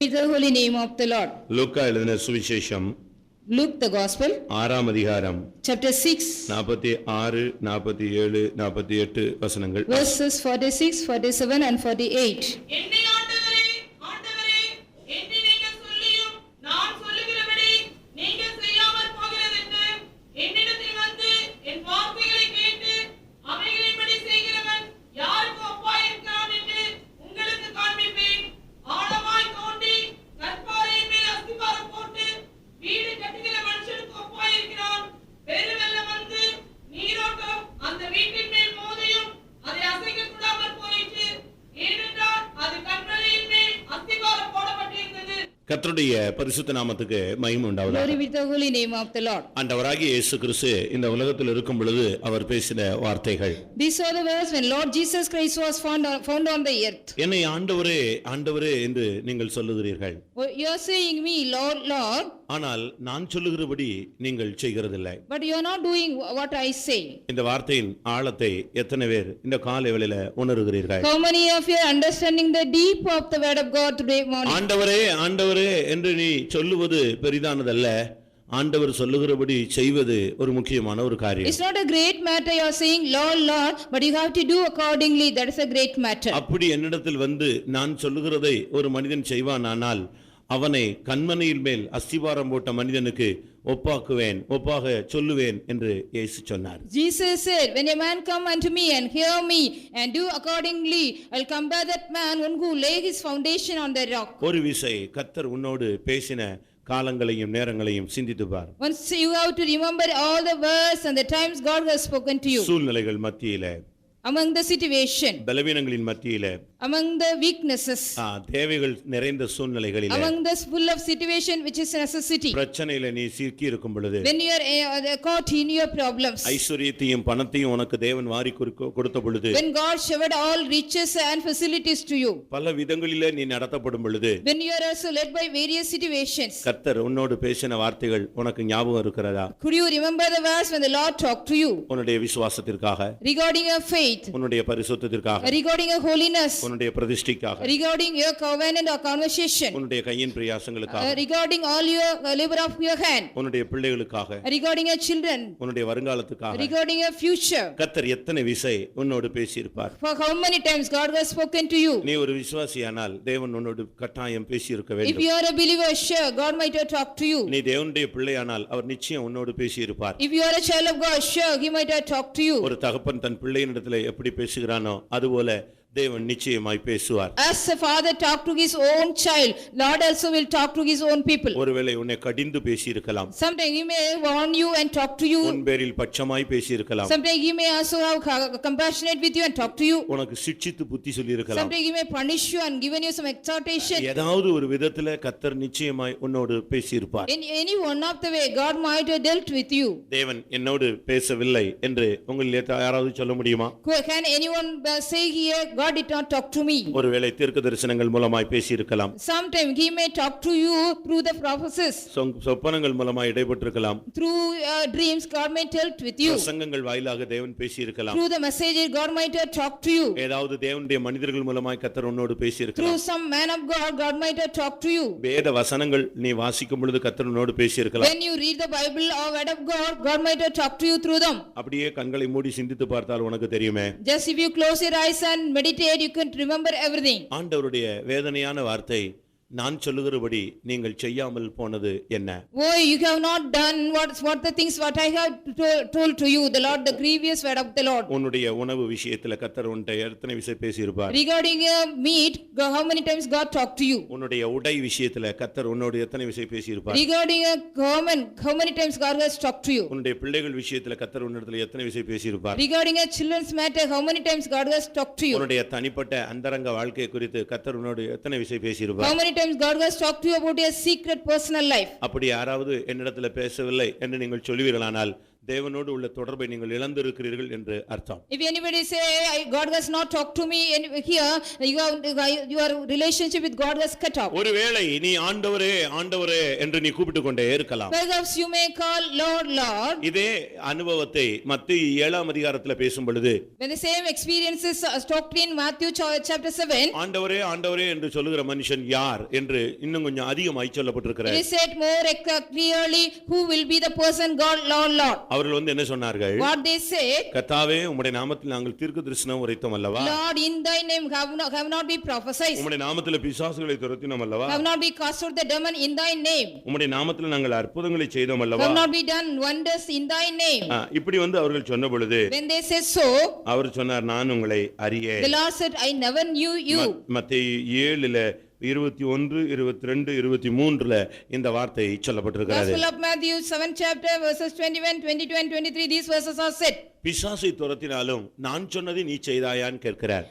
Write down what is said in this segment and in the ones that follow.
In the holy name of the Lord. லூக்கா எழுதின சுவிசேஷம் Luke the Gospel, 6ஆம் அதிகாரம் chapter 6, 46, 47, 48 வசனங்கள். verses 46, 47 and 48. என்னை ஆண்டவரே ஆண்டவரே என்று நீங்கள் சொல்லியும் நான் சொல்லுகிறபடி நீங்கள் செய்யாமற் போகிறதென்று என்னிடத்தில் வந்து என் வார்த்தைகளை கேட்டு அவைகளின்படி செய்கிறவன் யாருக்கு ஒப்பாயிருக்கிறான் என்று உங்களுக்கு காண்பிப்பேன். ஆழமாய் தோண்டி கற்பாறையின் மேல் அஸ்திபாரம் போட்டு வீடு கட்டுகிற மனுஷனுக்கு ஒப்பாயிருக்கிறான். பெருவெள்ளம் வந்து நீரோட்டம் அந்த வீட்டின் மேல் மோதியும் அதை அசைக்க கூடாமற் போயிற்று. ஏனென்றால் அது கண்மலையின் மேல் அஸ்திபாரம் போடப்பட்டிருந்தது. கர்த்தருடைய பரிசுத்த நாமத்துக்கு மகிமை உண்டாவதாக. Glory be to the holy name of the Lord. ஆண்டவராகிய இயேசு கிறிஸ்து இந்த உலகத்தில் இருக்கும் பொழுது அவர் பேசின வார்த்தைகள். These are the words when Lord Jesus Christ was found on the earth. என்னை ஆண்டவரே ஆண்டவரே என்று நீங்கள் சொல்லுகிறீர்கள். You are saying me, Lord, Lord, ஆனால் நான் சொல்லுகிறபடி நீங்கள் செய்கிறதில்லை. but you are not doing what I say. இந்த வார்த்தையின் ஆழத்தை எத்தனை பேர் இந்த காலை வேளையில உணர்கிறீர்கள்? How many of you are understanding the deep of the word of God today morning? ஆண்டவரே ஆண்டவரே என்று நீ சொல்லுவது பெரிதானதல்ல, ஆண்டவர் சொல்லுகிறபடி செய்வது ஒரு முக்கியமான ஒரு காரியம். It's not a great matter you are saying Lord, Lord, but you have to do accordingly. That is a great matter. அப்படி என்னிடத்தில் வந்து நான் சொல்லுகிறதை ஒரு மனிதன் செய்வானானால் அவனை கண்மனையின் மேல் அஸ்திபாரம் போட்ட மனிதனுக்கு ஒப்பாக சொல்லுவேன் என்று இயேசு சொன்னார். Jesus said, when a man come unto me and hear me and do accordingly, I'll compare that man one who lay his foundation on the rock. ஒரு விசை கர்த்தர் உன்னோடு பேசின காலங்களையும் நேரங்களையும் சிந்தித்து பார். Once you have to remember all the words and the times God has spoken to you. சூழ்நிலைகள் மத்தியிலே, Among the situation, பலவீனங்களின் மத்தியிலே, among the weaknesses, தேவைகள் நிறைந்த சூழ்நிலைகளிலே, among the full of situation which is necessity, பிரச்சனையில நீ சிக்கி இருக்கும் பொழுது, when you are caught in your problems, ஐஸ்வரியத்தையும் பணத்தையும் உனக்கு தேவன் வாரி கொடுத்த பொழுது, when God showered all riches and facilities to you, பல விதங்களிலே நீ நடத்தப்படும் பொழுது, when you are also led by various situations, கர்த்தர் உன்னோடு பேசின வார்த்தைகள் உனக்கு ஞாபகம் இருக்கிறதா? could you remember the verse when the Lord talked to you உன்னுடைய விசுவாசத்திற்காக, regarding your faith, உன்னுடைய பரிசுத்தத்திற்காக, regarding your holiness, உன்னுடைய பிரதிஷ்டைக்காக, regarding your covenant or conversation, உன்னுடைய கையின் பிரயாசங்களுக்காக, regarding all your labor of your hand, உன்னுடைய பிள்ளைகளுக்காக, regarding your children, உன்னுடைய வருங்காலத்துக்காக, regarding your future. கர்த்தர் எத்தனை விசை உன்னோடு பேசியிருப்பார்? For how many times God has spoken to you? நீ ஒரு விசுவாசியானால் தேவன் உன்னோடு கட்டாயம் பேசியிருக்க If வேண்டும். you are a believer, sure God might have talked to you. நீ தேவனுடைய பிள்ளையானால் அவர் நிச்சயம் உன்னோடு பேசியிருப்பார். If you are a child of God, sure He might have talked to you. ஒரு தகப்பன் தன் பிள்ளையினிடத்தில் எப்படி பேசுகிறானோ அதுபோல தேவன் நிச்சயமாய் பேசுவார். As a father talked to his own child, Lord also will talk to his own people. ஒருவேளை உன்னை கடிந்து பேசியிருக்கலாம். Sometimes He may warn you and talk to you. உன் பேரில் பட்சமாய் பேசியிருக்கலாம். Sometimes He may also have compassionate with you and talk to you. உனக்கு சிட்சித்து புத்தி சொல்லியிருக்கலாம். Sometimes He may punish you and given you some exhortation. ஏதாவது ஒரு விதத்துல கர்த்தர் நிச்சயமாய் உன்னோடு பேசியிருப்பார். In any one of the way, God might have dealt with you. தேவன் என்னோடு பேசவில்லை என்று உங்களில் யாராவது சொல்ல முடியுமா? Can anyone say here, God did not talk to me? ஒருவேளை தீர்க்க தரிசனங்கள் மூலமாய் பேசியிருக்கலாம். Sometimes He may talk to you through the prophecies. சொப்பனங்கள் மூலமாய் இடைப்பட்டிருக்கலாம். Through dreams, God may tell with you. பிரசங்கங்கள் வாயிலாக தேவன் பேசியிருக்கலாம். Through the messages, God might have talked to you. ஏதாவது தேவனுடைய மனிதர்கள் மூலமாய் கர்த்தர் உன்னோடு Through பேசியிருக்கலாம். some man of God, God might have talked to you. வேத வசனங்கள் நீ வாசிக்கும் பொழுது கர்த்தர் உன்னோடு பேசியிருக்கலாம். When you read the Bible or word of God, God might have talked to you through them. அப்படியே கண்களை மூடி சிந்தித்து பார்த்தால் உனக்கு தெரியுமே. Just if you close your eyes and meditate, you can remember everything. ஆண்டவருடைய வேதனையான வார்த்தை, நான் சொல்லுகிறபடி நீங்கள் செய்யாமல் போனது என்ன? Oh, you have not done what the things what I have told to you, the Lord, the grievous word of the Lord. உன்னுடைய உணவு விஷயத்துல கர்த்தர் உன்னை எத்தனை விசை பேசியிருப்பார்? Regarding your meat, how many times God talked to you? உன்னுடைய உடை விஷயத்துல கர்த்தர் உன்னோடு எத்தனை விசை பேசியிருப்பார்? Regarding your government, how many times God has talked to you? உன்னுடைய பிள்ளைகள் விஷயத்துல கர்த்தர் உன்னிடத்துல எத்தனை விசை பேசியிருப்பார்? Regarding your children's matter, how many times God has talked to you? உன்னுடைய தனிப்பட்ட அந்தரங்க வாழ்க்கை குறித்து கர்த்தர் உன்னோடு எத்தனை விசை பேசியிருப்பார்? How many times God has talked to you about your secret personal life? அப்படி யாராவது என்னிடத்துல பேசவில்லை என்று நீங்கள் சொல்லுவீர்களானால் தேவனோடு உள்ள தொடர்பை நீங்கள் இழந்திருக்கிறீர்கள் என்று அர்த்தம். If anybody say, God has not talked to me here, your relationship with God has cut off. ஒருவேளை நீ ஆண்டவரே ஆண்டவரே என்று நீ கூப்பிட்டுக் கொண்டே இருக்கலாம். Perhaps you may call Lord, Lord. இதே அனுபவத்தை மத்தேயு 7ஆம் அதிகாரத்தில் பேசும் பொழுது When the same experiences are talked in Matthew chapter 7, ஆண்டவரே ஆண்டவரே என்று சொல்லுகிற மனுஷன் யார் என்று இன்னும் கொஞ்சம் அதிகமாய் சொல்லப்பட்டிருக்கிறது. it is said more clearly, who will be the person God, Lord, Lord. அவர்கள் என்ன சொன்னார்கள்? What they said, கர்த்தாவே உம்முடைய நாமத்தில் நாங்கள் தீர்க்கதரிசனம் உரைத்தோம் அல்லவா? Lord, in thy name have not we prophesied. உம்முடைய நாமத்தில் பிசாசுகளை துரத்தினோம் அல்லவா? Have not we cast out the demon in thy name. உம்முடைய நாமத்தில் நாங்கள் அற்புதங்களை செய்தோம் அல்லவா? Have not we done wonders in thy name. இப்படி அவர்கள் சொன்ன பொழுது When they said so, அவர் சொன்னார் நான் உங்களை அறியேன். the Lord said, I never knew you. மத்தேயு 7 21 22 23 இந்த வார்த்தை சொல்லப்பட்டிருக்கிறது. Gospel of Matthew 7 chapter verses 21, 22 and 23, these verses are said. பிசாசை துரத்தினாலும் நான் சொன்னதை நீ செய்தாயான்னு கேட்கிறார்.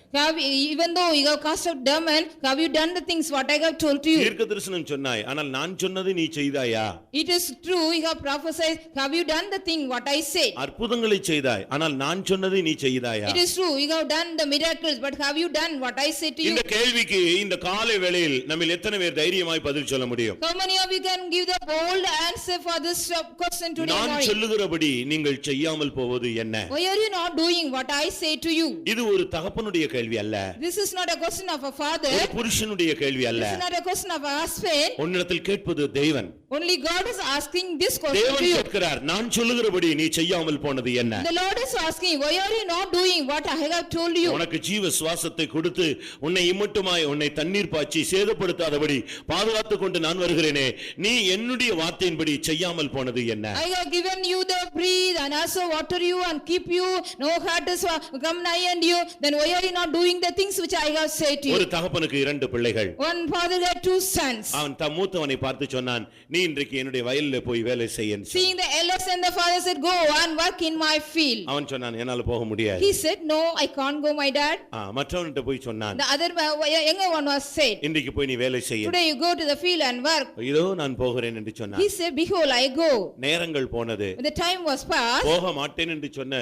Even though you have cast out demon, have you done the things what I have told to you? தீர்க்கதரிசனம் சொன்னாய், ஆனால் நான் சொன்னதை நீ செய்தாயா? It is true, you have prophesied, have you done the thing what I said? அற்புதங்களை செய்தாய், ஆனால் நான் சொன்னதை நீ செய்தாயா? It is true, you have done the miracles, but have you done what I said to you? இந்த கேள்விக்கு இந்த காலை வேளையில் நம்மில் எத்தனை பேர் தைரியமாய் பதில் சொல்ல முடியும்? How many of you can give the bold answer for this question today நான் morning? சொல்லுகிறபடி நீங்கள் செய்யாமல் போவது என்ன? Why are you not doing what I say to you? இது ஒரு தகப்பனுடைய கேள்வி அல்ல. This is not a question of a father. ஒரு புருஷனுடைய கேள்வி அல்ல. This is not a question of a husband. உன்னிடத்தில் கேட்பது தேவன். Only God is asking this question தேவன் to you. கேட்கிறார், நான் சொல்லுகிறபடி நீ செய்யாமல் போனது என்ன? The Lord is asking, why are you not doing what I have told you? உனக்கு ஜீவ சுவாசத்தை கொடுத்து உன்னை இம்மட்டுமாய் உன்னை தண்ணீர் பாய்ச்சி சேதப்படுத்தாதபடி பாதுகாத்துக் கொண்டு நான் வருகிறேனே, நீ என்னுடைய வார்த்தையின்படி செய்யாமல் போனது என்ன? I have given you the breathe and also water you and keep you, no hurt is come nigh and you, then why are you not doing the things which I have said to you? ஒரு தகப்பனுக்கு 2 பிள்ளைகள். One father had 2 sons. அவன் தம் மூத்தவனை பார்த்து சொன்னான், நீ இன்றைக்கு என்னுடைய வயலில் போய் வேலை செய்ய. Seeing the eldest and the father said, go and work in my field. அவன் சொன்னான், என்னால போக முடியாது. He said, no, I can't go, my dad. மற்றவன்கிட்ட போய் சொன்னான், The other younger one was said, இன்றைக்கு போய் நீ வேலை செய்ய. today you go to the field and work. இதோ நான் போகிறேன் என்று சொன்னான். He said, behold, I go. நேரங்கள் போனது. When the time was passed, போக மாட்டேன் என்று சொன்ன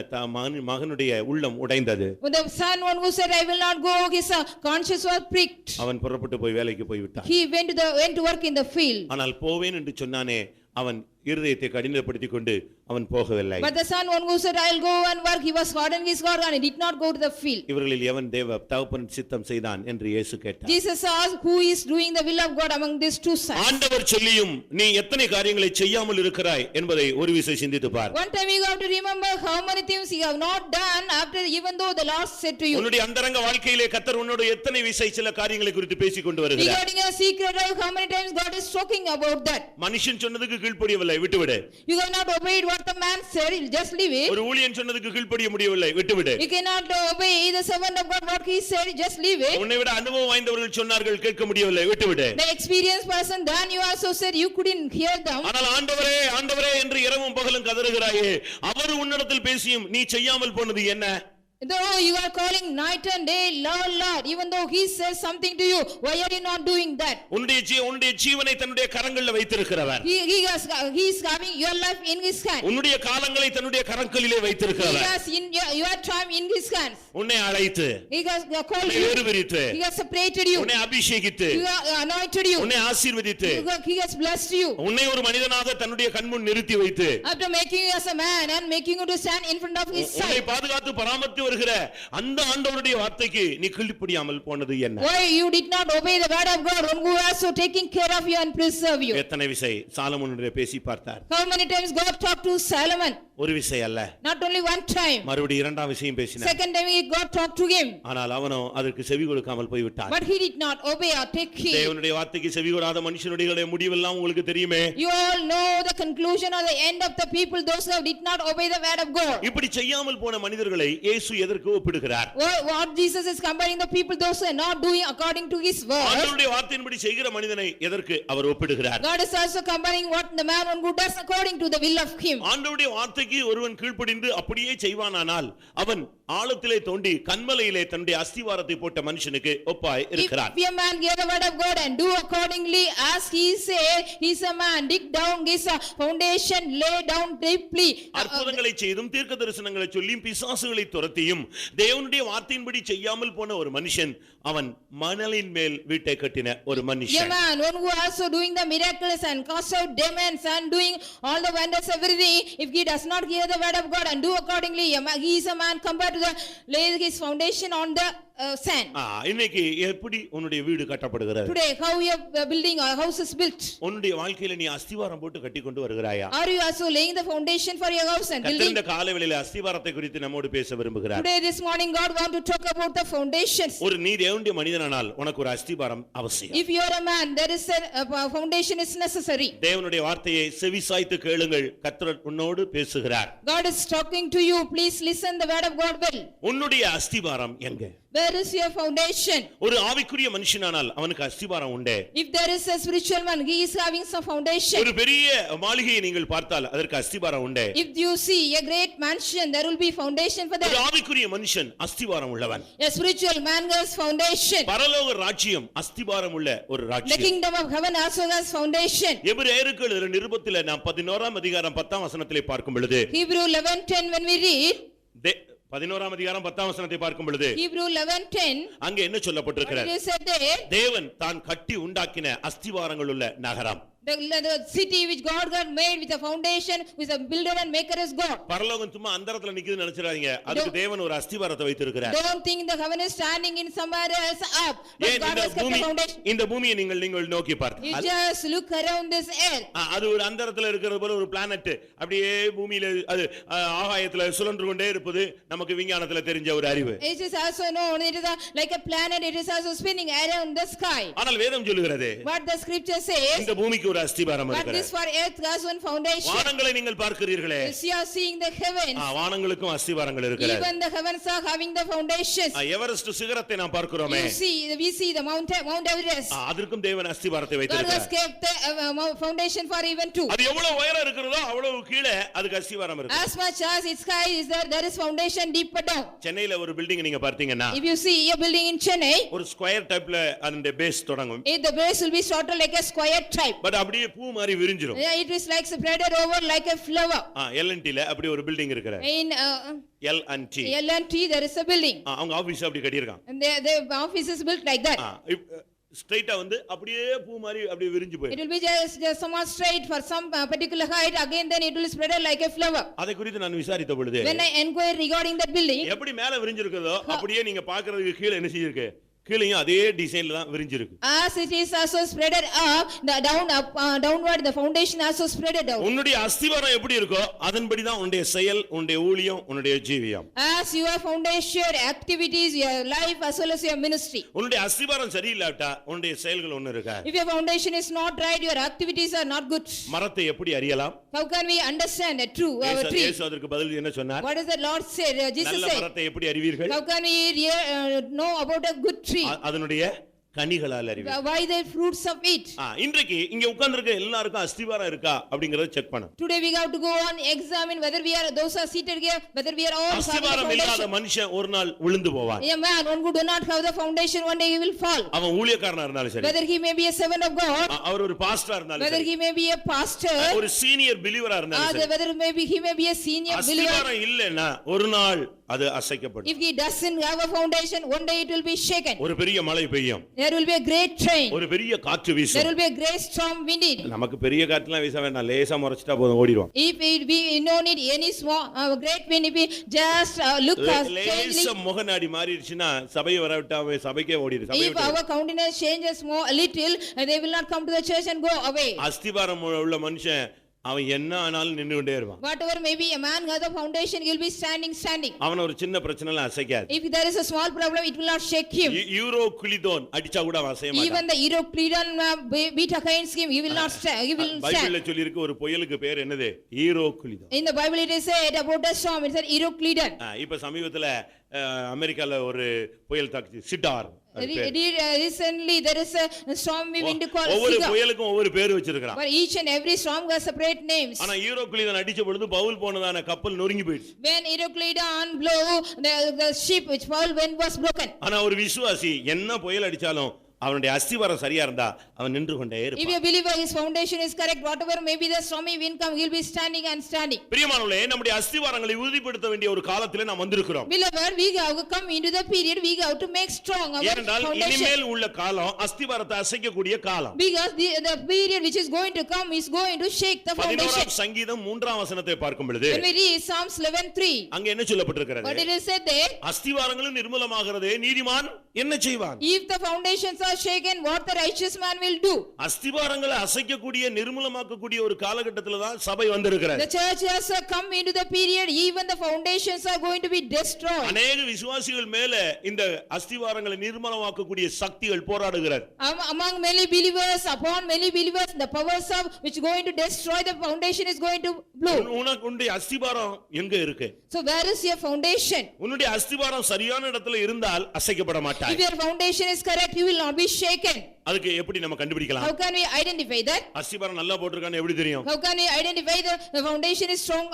மகனுடைய உள்ளம் உடைந்தது. when the son one who said, I will not go, his conscience was pricked. அவன் புறப்பட்டு போய் வேலைக்கு போய் விட்டான். He went to work in the field. ஆனால் போவேன் என்று சொன்னானே, அவன் இருதயத்தை கடினப்படுத்திக் கொண்டு அவன் போகவில்லை. But the son one who said, I'll go and work, he was hardened his heart and he did not go to the field. இவர்களில் எவன் தேவ தகப்பன் சித்தம் செய்தான் என்று இயேசு கேட்டார். Jesus asked, who is doing the will of God among these 2 sons? ஆண்டவர் சொல்லியும் நீ எத்தனை காரியங்களை செய்யாமல் இருக்கிறாய் என்பதை ஒரு விசை சிந்தித்து பார். One time you have to remember how many things you have not done after, even though the Lord said to you. உன்னுடைய அந்தரங்க வாழ்க்கையிலே கர்த்தர் உன்னோடு எத்தனை விசை சில காரியங்களை குறித்து பேசிக் கொண்டு வருகிறார். Regarding a secret life, how many times God is talking about that? மனுஷன் சொன்னதுக்கு கீழ்ப்படியவில்லை, விட்டுவிடு. You cannot obey what the man said, just leave it. ஒரு ஊழியன் சொன்னதுக்கு கீழ்ப்படிய முடியவில்லை, விட்டுவிடு. You cannot obey the servant of God what he said, just leave it. உன்னை விட அனுபவம் வாய்ந்தவர்கள் சொன்னார்கள், கேட்க முடியவில்லை, விட்டுவிடு. The experienced person then you also said you couldn't hear them. ஆனால் ஆண்டவரே ஆண்டவரே என்று இரவும் பகலும் கதறுகிறாயே, அவர் உன்னிடத்தில் பேசியும் நீ செய்யாமல் போனது என்ன? Though you are calling night and day, Lord, Lord, even though he says something to you, why are you not doing that? உன்னுடைய ஜீவனை தன்னுடைய கரங்களில் வைத்திருக்கிறவர். He is having your life in his hand. உன்னுடைய காலங்களை தன்னுடைய கரங்களிலே He வைத்திருக்கிறவர். has in your time in his hands. உன்னை அழைத்து, He has called உன்னை you. வேறுபிரித்து, He has separated you. உன்னை அபிஷேகித்து, He has anointed you. உன்னை ஆசீர்வதித்து, He has blessed you. உன்னை ஒரு மனிதனாக தன்னுடைய கண்முன் நிறுத்தி வைத்து, After making you as a man and making you to stand in front of his உன்னை sight. பாதுகாத்து பராமரித்து வருகிற அந்த ஆண்டவருடைய வார்த்தைக்கு நீ கீழ்ப்படியாமல் போனது என்ன? Why you did not obey the word of God, who also taking care of you and preserve you? எத்தனை விசை சாலமோனுடைய பேசி பார்த்தார். How many times God talked to Solomon? ஒரு விசை அல்ல, Not only one time. மறுபடியும் இரண்டாம் விஷயம் பேசினார். Second time God talked to him. ஆனால் அவனோ அதற்கு செவி கொடுக்காமல் போய்விட்டார். But he did not obey or take heed. தேவனுடைய வார்த்தைக்கு செவி கொடாத மனுஷனுடைய முடிவெல்லாம் உங்களுக்கு தெரியுமே. You all know the conclusion or the end of the people, those who did not obey the word of God. இப்படி செய்யாமல் போன மனிதர்களை இயேசு எதற்கு ஒப்பிடுகிறார்? What Jesus is comparing the people, those who are not doing according to his word. ஆண்டவருடைய வார்த்தையின்படி செய்கிற மனிதனை எதற்கு அவர் ஒப்பிடுகிறார்? God is also comparing what the man who does according to the will of him. ஆண்டவருடைய வார்த்தைக்கு ஒருவன் கீழ்ப்படிந்து அப்படியே செய்வானானால் அவன் ஆழத்திலே தோண்டி கன்மலையிலே தன்னுடைய அஸ்திவாரத்தை போட்ட மனுஷனுக்கு ஒப்பாய் இருக்கிறார். If a man hear the word of God and do accordingly as he say, he is a man dig down his foundation, lay down deeply. அற்புதங்களை செய்தும் தீர்க்க தரிசனங்களை சொல்லியும் பிசாசுகளை துரத்தியும் தேவனுடைய வார்த்தையின்படி செய்யாமல் போன ஒரு மனுஷன் அவன் மணலின் மேல் வீட்டை கட்டின ஒரு A மனுஷன். man one who also doing the miracles and cast out demons and doing all the wonders everything, if he does not hear the word of God and do accordingly, he is a man compared to the lay his foundation on the sand. இன்னைக்கு எப்படி உன்னுடைய வீடு கட்டப்படுகிறது? Today how your building or house is built? உன்னுடைய வாழ்க்கையில நீ அஸ்திவாரம் போட்டு கட்டி கொண்டு வருகிறாயா? Are you also laying the foundation for your house and building? கர்த்தர் காலைவேளையிலே அஸ்திவாரத்தை குறித்து நம்மோடு பேச விரும்புகிறார். Today this morning God want to talk about the foundations. ஒரு நீ தேவனுடைய மனிதனானால் உனக்கு ஒரு அஸ்திவாரம் அவசியம். If you are a man, there is a foundation is necessary. தேவனுடைய வார்த்தையை செவிசாய்த்து கேளுங்கள், கர்த்தர் உன்னோடு பேசுகிறார். God is talking to you, please listen the word of God well. உன்னுடைய அஸ்திவாரம் எங்க? Where is your foundation? ஒரு ஆவிக்குரிய மனுஷனானால் அவனுக்கு அஸ்திவாரம் உண்டு. If there is a spiritual man, he is having some foundation. ஒரு பெரிய மாளிகையை நீங்கள் பார்த்தால் அதற்கு அஸ்திவாரம் உண்டு. If you see a great mansion, there will be foundation for ஒரு that. ஆவிக்குரிய மனுஷன் அஸ்திவாரம் உள்ளவன். A spiritual man has foundation. பரலோக ராஜ்யம் அஸ்திவாரம் உள்ள ஒரு The ராஜ்யம். kingdom of heaven also has foundation. எபிரேயருக்கு எழுதின நிருபத்திலே நாம் 11ஆம் அதிகாரம் 10ஆம் வசனத்திலே பார்க்கும் பொழுது Hebrew 11:10 when we read, 11ஆம் அதிகாரம் 10ஆம் வசனத்தை பார்க்கும் பொழுது Hebrew 11:10, அங்க என்ன சொல்லப்பட்டிருக்கிறது? it is said there, தேவன் தான் கட்டி உண்டாக்கின அஸ்திவாரங்கள் உள்ள நகரம். the city which God got made with a foundation, with a builder and maker is God. பரலோகம் சும்மா அந்தரத்துல நிக்குதுன்னு நினைச்சிராதீங்க. அதுக்கு தேவன் ஒரு அஸ்திவாரத்தை வைத்திருக்கிறார். Don't think the heaven is standing in somewhere else up. But ஏன் God has kept a foundation. இந்த பூமியை நீங்கள் நோக்கி You பார்த்தால் just look around this earth. அது ஒரு அந்தரத்துல இருக்கிறது போல ஒரு பிளானட் அப்படியே பூமியில அது ஆகாயத்துல சுழன்று கொண்டே இருப்பது நமக்கு விஞ்ஞானத்துல தெரிஞ்ச ஒரு அறிவு. It is also known, it is like a planet, it is also spinning around the sky. ஆனால் வேதம் சொல்லுகிறது What the scripture says, இந்த பூமிக்கு ஒரு அஸ்திவாரம் but இருக்கிறது. this for earth has one foundation. வானங்களை நீங்கள் பார்க்கிறீர்களே, As you are seeing the heavens, வானங்களுக்கும் அஸ்திவாரங்கள் இருக்கிறது. even the heavens are having the foundations. Everest சிகரத்தை நாம் பார்க்கிறோமே, We see the Mount Everest. அதற்கும் தேவன் அஸ்திவாரத்தை God has வைத்திருக்கிறார். kept the foundation for even two. அது எவ்வளவு உயரம் இருக்கிறதோ அவ்வளவு கீழே அதுக்கு அஸ்திவாரம் இருக்கு. As much as its sky is there is foundation deeper down. சென்னையில ஒரு பில்டிங் நீங்க பார்த்தீங்கன்னா, If you see a building in Chennai, ஒரு ஸ்கொயர் டைப்ல அந்த பேஸ் தொடங்கும். the base will be sort of like a square type. But அப்படியே பூ மாதிரி விரிஞ்சிரும். Yeah, it is like spreaded over like a flower. L&T ல அப்படி ஒரு பில்டிங் இருக்கு. In L&T there is a building. அவங்க ஆபீஸ் அப்படி கட்டியிருக்காங்க. And the office is built like that. ஸ்ட்ரைட்டா வந்து அப்படியே பூ மாதிரி அப்படியே விரிஞ்சு போயிடும். It will be just somewhat straight for some particular height, again then it will spread like a flower. அதை குறித்து நான் விசாரித்த பொழுது, When I inquired regarding that building, எப்படி மேல விரிஞ்சிருக்குதோ அப்படியே நீங்க பார்க்கிறதுக்கு கீழ என்ன செய்யிருக்கு, கீழேயும் அதே டிசைன்ல தான் விரிஞ்சிருக்கு. As it is also spreaded up, the downward the foundation also spreaded out. உன்னுடைய அஸ்திவாரம் எப்படி இருக்கோ அதன்படி தான் உன்னுடைய செயல், உன்னுடைய ஊழியம், உன்னுடைய ஜீவியம். As your foundation, your activities, your life as well as your ministry. உன்னுடைய அஸ்திவாரம் சரியில்லாட்டா உன்னுடைய செயல்கள் ஒண்ணு இருக்கா. If your foundation is not right, your activities are not good. மரத்தை எப்படி அறியலாம்? How can we understand a tree? இயேசு அதற்கு பதில் என்ன சொன்னார்? What does the Lord say? Jesus நல்ல said, மரத்தை எப்படி அறிவீர்கள்? how can we know about a good tree? அதனுடைய கனிகளால் அறிவீர்கள். Why the fruits of it? இன்றைக்கு இங்க உட்கார்ந்திருக்க எல்லாருக்கும் அஸ்திவாரம் இருக்கா அப்படிங்கறத செக் பண்ணு. Today we have to go on examine whether we are those are seated here, whether we are all அஸ்திவாரம் இல்லாத மனுஷன் ஒரு நாள் விழுந்து போவான். A man one who do not have the foundation, one day he will fall. அவன் ஊழியக்காரனா இருந்தாலும் சரி, Whether he may be a servant of God, அவர் ஒரு பாஸ்டரா இருந்தாலும் whether சரி, he may be a pastor, ஒரு சீனியர் பிலீவரா இருந்தாலும் சரி, whether he may be a senior believer, அஸ்திவாரம் இல்லைன்னா ஒரு நாள் அது அசைக்கப்படும். if he doesn't have a foundation, one day it will be shaken. ஒரு பெரிய மழை பெய்யும், There will be a great train, ஒரு பெரிய காற்று there வீசும். will be a great storm winded. நமக்கு பெரிய காற்றுலாம் வீச வேண்டாம், லேசா முறைச்சிட்டா போதும், ஓடிடுவோம். If we no need any small great wind, if we just look as லேசா முகநாடி மாறிடுச்சுன்னா சபையை வரவிட்டா சபைக்கே ஓடிடும். if our countenance changes more a little, they will not come to the church and go away. அஸ்திவாரம் உள்ள மனுஷன் அவன் என்ன ஆனாலும் நின்னு கொண்டே இருப்பான். Whatever may be, a man has a foundation, he will be standing. அவன ஒரு சின்ன பிரச்சனைலாம் அசைக்காது. If there is a small problem, it will not shake him. Euroclydon அடிச்சா கூட அவன் அசைய மாட்டான். Even the Euroclidon beat against him, he will not stand. He will stand. பைபிள்ல சொல்லி இருக்கு ஒரு புயலுக்கு பேர் என்னது? Euro குளிதோன். In the Bible it is said about the storm, it said Euroclidon. இப்ப சமீபத்துல அமெரிக்கால ஒரு புயல் தாக்குச்சு சிடார். Recently there is a stormy wind called ஒவ்வொரு Siga. புயலுக்கும் ஒவ்வொரு பேர் வச்சிருக்கான். But each and every storm has separate names. ஆனா யூரோக்ளிடன் அடிச்ச பொழுது பவுல் போனதான கப்பல் நொறுங்கி போயிடுச்சு. When Euroclidon blew, the ship which Paul went was broken. ஆனா ஒரு விசுவாசி என்ன புயல் அடிச்சாலும் அவனுடைய அஸ்திவாரம் சரியா இருந்தா அவன் நின்று கொண்டே If இருப்பான். you believe his foundation is correct, whatever may be the stormy wind come, he will be standing and standing. பிரியமானவர்களே, நம்முடைய அஸ்திவாரங்களை உறுதிப்படுத்த வேண்டிய ஒரு காலத்திலே நாம் வந்திருக்கிறோம். Beloved, we have come into the period we have to make strong our ஏனென்றால் foundation. இனிமேல் உள்ள காலம் அஸ்திவாரத்தை அசைக்கக்கூடிய காலம். Because the period which is going to come is going to shake the foundation. 11ஆம் சங்கீதம் 3ஆம் வசனத்தை பார்க்கும் பொழுது When we read Psalms 11:3, அங்க என்ன சொல்லப்பட்டிருக்கிறது? what it is said there? அஸ்திவாரங்களும் நிர்மூலமாகிறதே நீதிமான் என்ன செய்வான்? If the foundations are shaken, what the righteous man will do? அஸ்திவாரங்களை அசைக்கக்கூடிய நிர்மூலமாக்கக்கூடிய ஒரு காலகட்டத்துல தான் சபை வந்திருக்கிறது. The church has come into the period even the foundations are going to be destroyed. அநேக விசுவாசிகள் மேல இந்த அஸ்திவாரங்களை நிர்மூலமாக்கக்கூடிய சக்திகள் போராடுகிறது. Among many believers, upon many believers, the powers of which going to destroy the foundation is going to blow. உன்னுடைய அஸ்திவாரம் எங்க இருக்கு? So where is your foundation? உன்னுடைய அஸ்திவாரம் சரியான இடத்துல இருந்தால் அசைக்கப்பட மாட்டாய். If your foundation is correct, you will not be shaken. அதுக்கு எப்படி நம்ம கண்டுபிடிக்கலாம்? How can we identify that? அஸ்திவாரம் நல்லா போட்டிருக்கான்னு எப்படி தெரியும்? How can we identify the foundation is strong,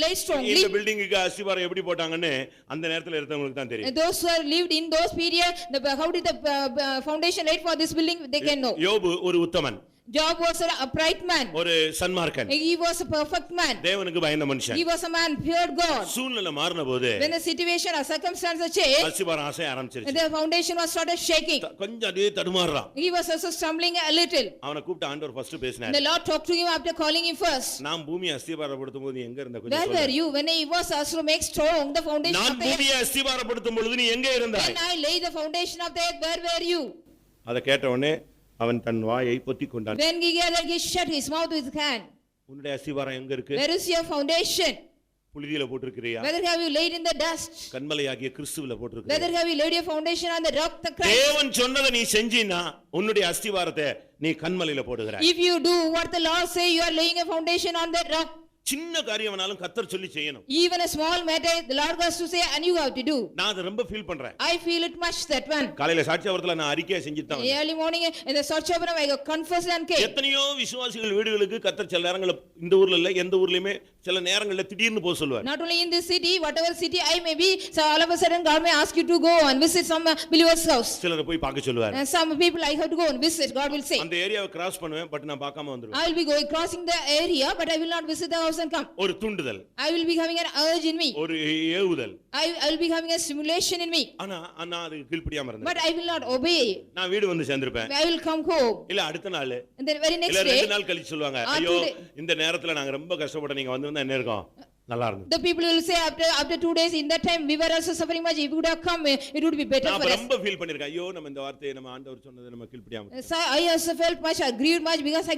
laid strongly? இந்த பில்டிங்குக்கு அஸ்திவாரம் எப்படி போட்டாங்கன்னு அந்த நேரத்துல இருந்தவங்களுக்கு தான் தெரியும். And those who are lived in those period, how did the foundation laid for this building, they can know. யோபு ஒரு உத்தமன். Job was an upright man. ஒரு சன்மார்க்கன். He was a perfect man. தேவனுக்கு பயந்த மனுஷன். He was a man feared God. சூழ்நிலை மாறினபோது When the situation or circumstances changed, அஸ்திவாரம் அசைய ஆரம்பிச்சிருச்சு. the foundation was started shaking. கொஞ்சம் அப்படியே தடுமாறுறான். He was also stumbling a little. அவனை கூப்பிட்டு ஆண்டவர் ஃபர்ஸ்ட் பேசினார். The Lord talked to him after calling him first. நான் பூமியை அஸ்திவாரப்படுத்தும் போது எங்க இருந்த கொஞ்சம் Where சொல்லு. were you when he was asked to make strong the foundation நான் of the earth? பூமியை அஸ்திவாரப்படுத்தும் பொழுது நீ எங்க இருந்தாய்? When I laid the foundation of the earth, where were you? அத கேட்ட உடனே அவன் தன் வாயை பொத்திக் கொண்டான். Then he shut his mouth with his hand. உன்னுடைய அஸ்திவாரம் எங்க இருக்கு? Where is your foundation? புழுதியில போட்டுருக்கிறியா? Whether have you laid in the dust? கன்மலையாகிய கிறிஸ்துவில போட்டுருக்கிறியா? Whether have you laid your foundation on the rock, the Christ? தேவன் சொன்னதை நீ செஞ்சினா உன்னுடைய அஸ்திவாரத்தை நீ கன்மலையில போடுகிறாய். If you do what the Lord say, you are laying a foundation on that rock. சின்ன காரியம்னாலும் கர்த்தர் சொல்லி செய்யணும். Even a small matter, the Lord has to say, and you have to do. நான் அத ரொம்ப ஃபீல் பண்றேன். I feel it much that one. காலையில சாட்சியாவரத்துல நான் அறிக்கை செஞ்சிட்டு தான் வந்தேன். Early morning in the Sarchapuram, I confessed and came. எத்தனையோ விசுவாசிகள் வீடுகளுக்கு கர்த்தர் சில நேரங்கள்ல இந்த ஊர்ல இல்ல எந்த ஊர்லயுமே சில நேரங்கள்ல திடீர்னு போக சொல்லுவார். Not only in this city, whatever city I may be, so all of a sudden God may ask you to go and visit some believer's house. சிலரை போய் பார்க்க சொல்லுவார். And some people I have to go and visit, God will say. அந்த ஏரியாவை cross பண்ணுவேன் but நான் பார்க்காம வந்துருவேன். I will be going crossing the area, but I will not visit the house and come. ஒரு தூண்டுதல். I will be having an urge in me. ஒரு ஏவுதல். I will be having a stimulation in me. ஆனா நான் அது கீழ்ப்படியாம இருந்தேன். But I will not obey. நான் வீடு வந்து சேர்ந்திருப்பேன். I will come home. இல்ல அடுத்த நாள். And then very next இல்ல day. 2 நாள் கழிச்சு சொல்வாங்க. ஐயோ இந்த நேரத்துல நாங்க ரொம்ப கஷ்டப்பட்டு நீங்க வந்திருந்தா என்ன இருக்கும்? நல்லா இருந்தது. The people will say after 2 days in that time we were also suffering much. If you would have come, it would be better for us. நான் ரொம்ப ஃபீல் பண்ணிருக்கேன். ஐயோ நம்ம இந்த வார்த்தையை நம்ம ஆண்டவர் சொன்னதை நம்ம கீழ்ப்படியாம. So I also felt much grieved much because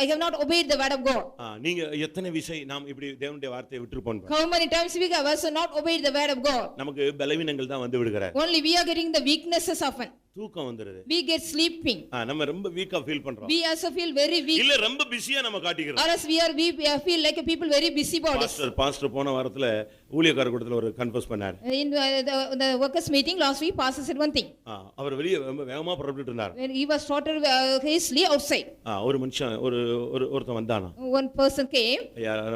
I have not obeyed the word of God. நீங்க எத்தனை விஷயம் நாம் இப்படி தேவனுடைய வார்த்தையை விட்டுருப்போம். How many times we have also not obeyed the word of God. நமக்கு பலவீனங்கள் தான் வந்து விடுகிறார். Only we are getting the weaknesses often. தூக்கம் வந்துருது. We get sleeping. நம்ம ரொம்ப வீக்கா ஃபீல் பண்றோம். We also feel very weak. இல்ல ரொம்ப பிஸியா நம்ம காட்டிக்கிறோம். Or else we feel like a people very busy bodies. Pastor போன வாரத்துல ஊழியக்கார கூட்டத்துல ஒரு கன்ஃபஸ் பண்ணார். In the workers meeting last week, pastor said one thing. அவர் வெளிய ரொம்ப வேகமா புறப்பட்டுட்டு இருந்தார். When he was started hastily outside. ஒரு மனுஷன் ஒருத்தன் வந்தானா. One person came.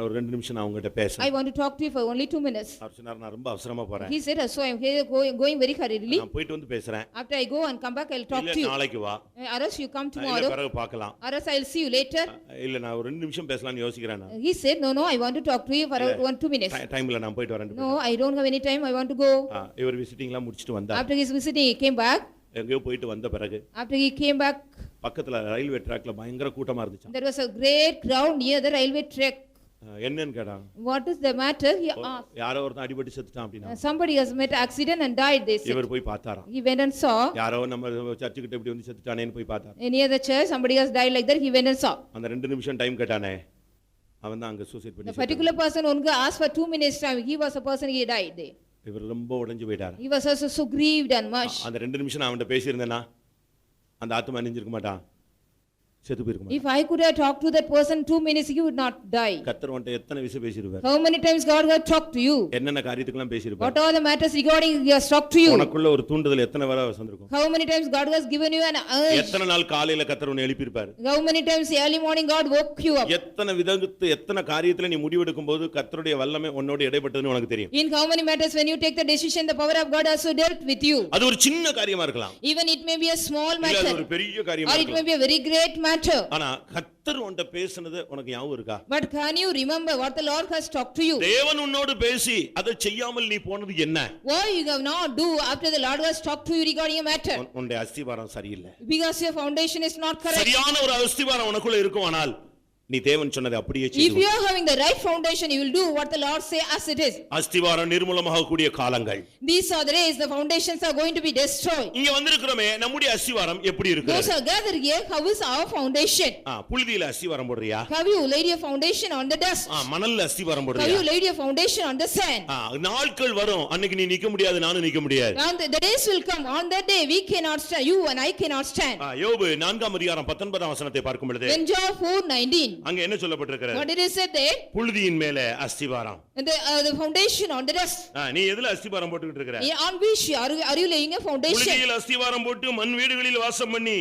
ஒரு 2 நிமிஷம் நான் உங்ககிட்ட பேசணும். I want to talk to you for only 2 minutes. அவர் சொன்னார் நான் ரொம்ப அவசரமா போறேன். He said, so I am here going very hurriedly. நான் போயிட்டு வந்து பேசுறேன். After I go and come back, I will talk to you. நாளைக்கு வா. Or else you come இல்ல tomorrow. பிறகு பார்க்கலாம். Or else I will see you later. இல்ல நான் ஒரு 2 நிமிஷம் பேசலாம்னு யோசிக்கிறேன் நான். He said, no, I want to talk to you for 1-2 minutes. டைம்ல நான் போயிட்டு வரேன். No, I don't have any time. I want to go. இவர் விசிட்டிங்லாம் முடிச்சிட்டு வந்தார். After his visiting, he came back. எங்கயோ போயிட்டு வந்த பிறகு After he came back, பக்கத்துல ரயில்வே ட்ராக்ல பயங்கர கூட்டமா இருந்துச்சு. there was a great crowd near the railway track. என்னன்னு கேட்டாங்க. What is the matter? He asked. யாரோ ஒருத்தன் அடிபட்டு செத்துட்டான் அப்படினா. Somebody has met accident and died, they said. இவர் போய் பார்த்தாராம். He went and saw. யாரோ நம்ம சர்ச்சுக்கு கிட்ட இப்படி வந்து செத்துட்டானேன்னு போய் பார்த்தார். Near the church, somebody has died like that. He went and saw. அந்த 2 நிமிஷம் டைம் கேட்டானே. அவன் தான் அங்க சூசைட் The பண்ணி particular person who asked for 2 minutes time, he was a person, he died there. இவர் ரொம்ப உடைஞ்சு போயிட்டார். He was also so grieved and much. அந்த 2 நிமிஷம் நான் அவன்கிட்ட பேசியிருந்தேனா அந்த ஆத்மா நெஞ்சிருக்க மாட்டான், செத்து போயிருக்க மாட்டான். If I could have talked to that person 2 minutes, he would not die. கர்த்தர் உன்கிட்ட எத்தனை விஷயம் பேசியிருப்பார், How many times God has talked to you? என்னென்ன காரியத்துக்கெல்லாம் பேசியிருப்பார், What are the matters regarding he has talked to you? உனக்குள்ள ஒரு தூண்டுதல் எத்தனை வர வந்திருக்கும், How many times God has given you an urge? எத்தனை நாள் காலையில கர்த்தர் உன்னை எழுப்பியிருப்பார், How many times early morning God woke you up? எத்தனை விதத்து எத்தனை காரியத்துல நீ முடிவெடுக்கும் போது கர்த்தருடைய வல்லமை உன்னோட இடைப்பட்டதுன்னு உனக்கு தெரியும். In how many matters when you take the decision, the power of God also dealt with you. அது ஒரு சின்ன காரியமா இருக்கலாம், Even it may be a small இல்ல அது matter, ஒரு பெரிய காரியமா or it may இருக்கலாம். be a very great matter. ஆனா கர்த்தர் உன்கிட்ட பேசுனது உனக்கு ஞாபகம் இருக்கா? But can you remember what the Lord has talked to you? தேவன் உன்னோடு பேசி அதை செய்யாமல் நீ போனது என்ன? Why you have not do after the Lord has talked to you regarding a matter? உன்னுடைய அஸ்திவாரம் சரியில்லை. Because your foundation is not correct. சரியான ஒரு அஸ்திவாரம் உனக்குள்ள இருக்குமானால் நீ தேவன் சொன்னதை அப்படியே If செய்து. you are having the right foundation, you will do what the Lord say as it is. அஸ்திவாரம் நிர்மூலமாக கூடிய காலங்கள். These are the days the foundations are going to be destroyed. இங்க வந்திருக்கிறோமே நம்முடைய அஸ்திவாரம் எப்படி இருக்கு? Those are gathered here, how is our foundation? புழுதியில அஸ்திவாரம் போடுறியா? Have you laid your foundation on the dust? மணல்ல அஸ்திவாரம் Have போடுறியா? you laid your foundation on the sand? நாட்கள் வரும் அன்னைக்கு நீ நிக்க முடியாது, நானும் நிக்க முடியாது. And the days will come, on that day we cannot stand, you and I cannot stand. யோபு 4ஆம் அதிகாரம் 19ஆம் வசனத்தை பார்க்கும் பொழுது In Job 4:19, அங்க என்ன சொல்லப்பட்டிருக்கிறது? what did it say there? புழுதியின் மேலே அஸ்திவாரம். And the foundation on the dust. நீ எதுல அஸ்திவாரம் போட்டுக்கிட்டு இருக்கிற? On which are you laying a foundation? புழுதியில் அஸ்திவாரம் போட்டு மண் வீடுகளில் வாசம் பண்ணி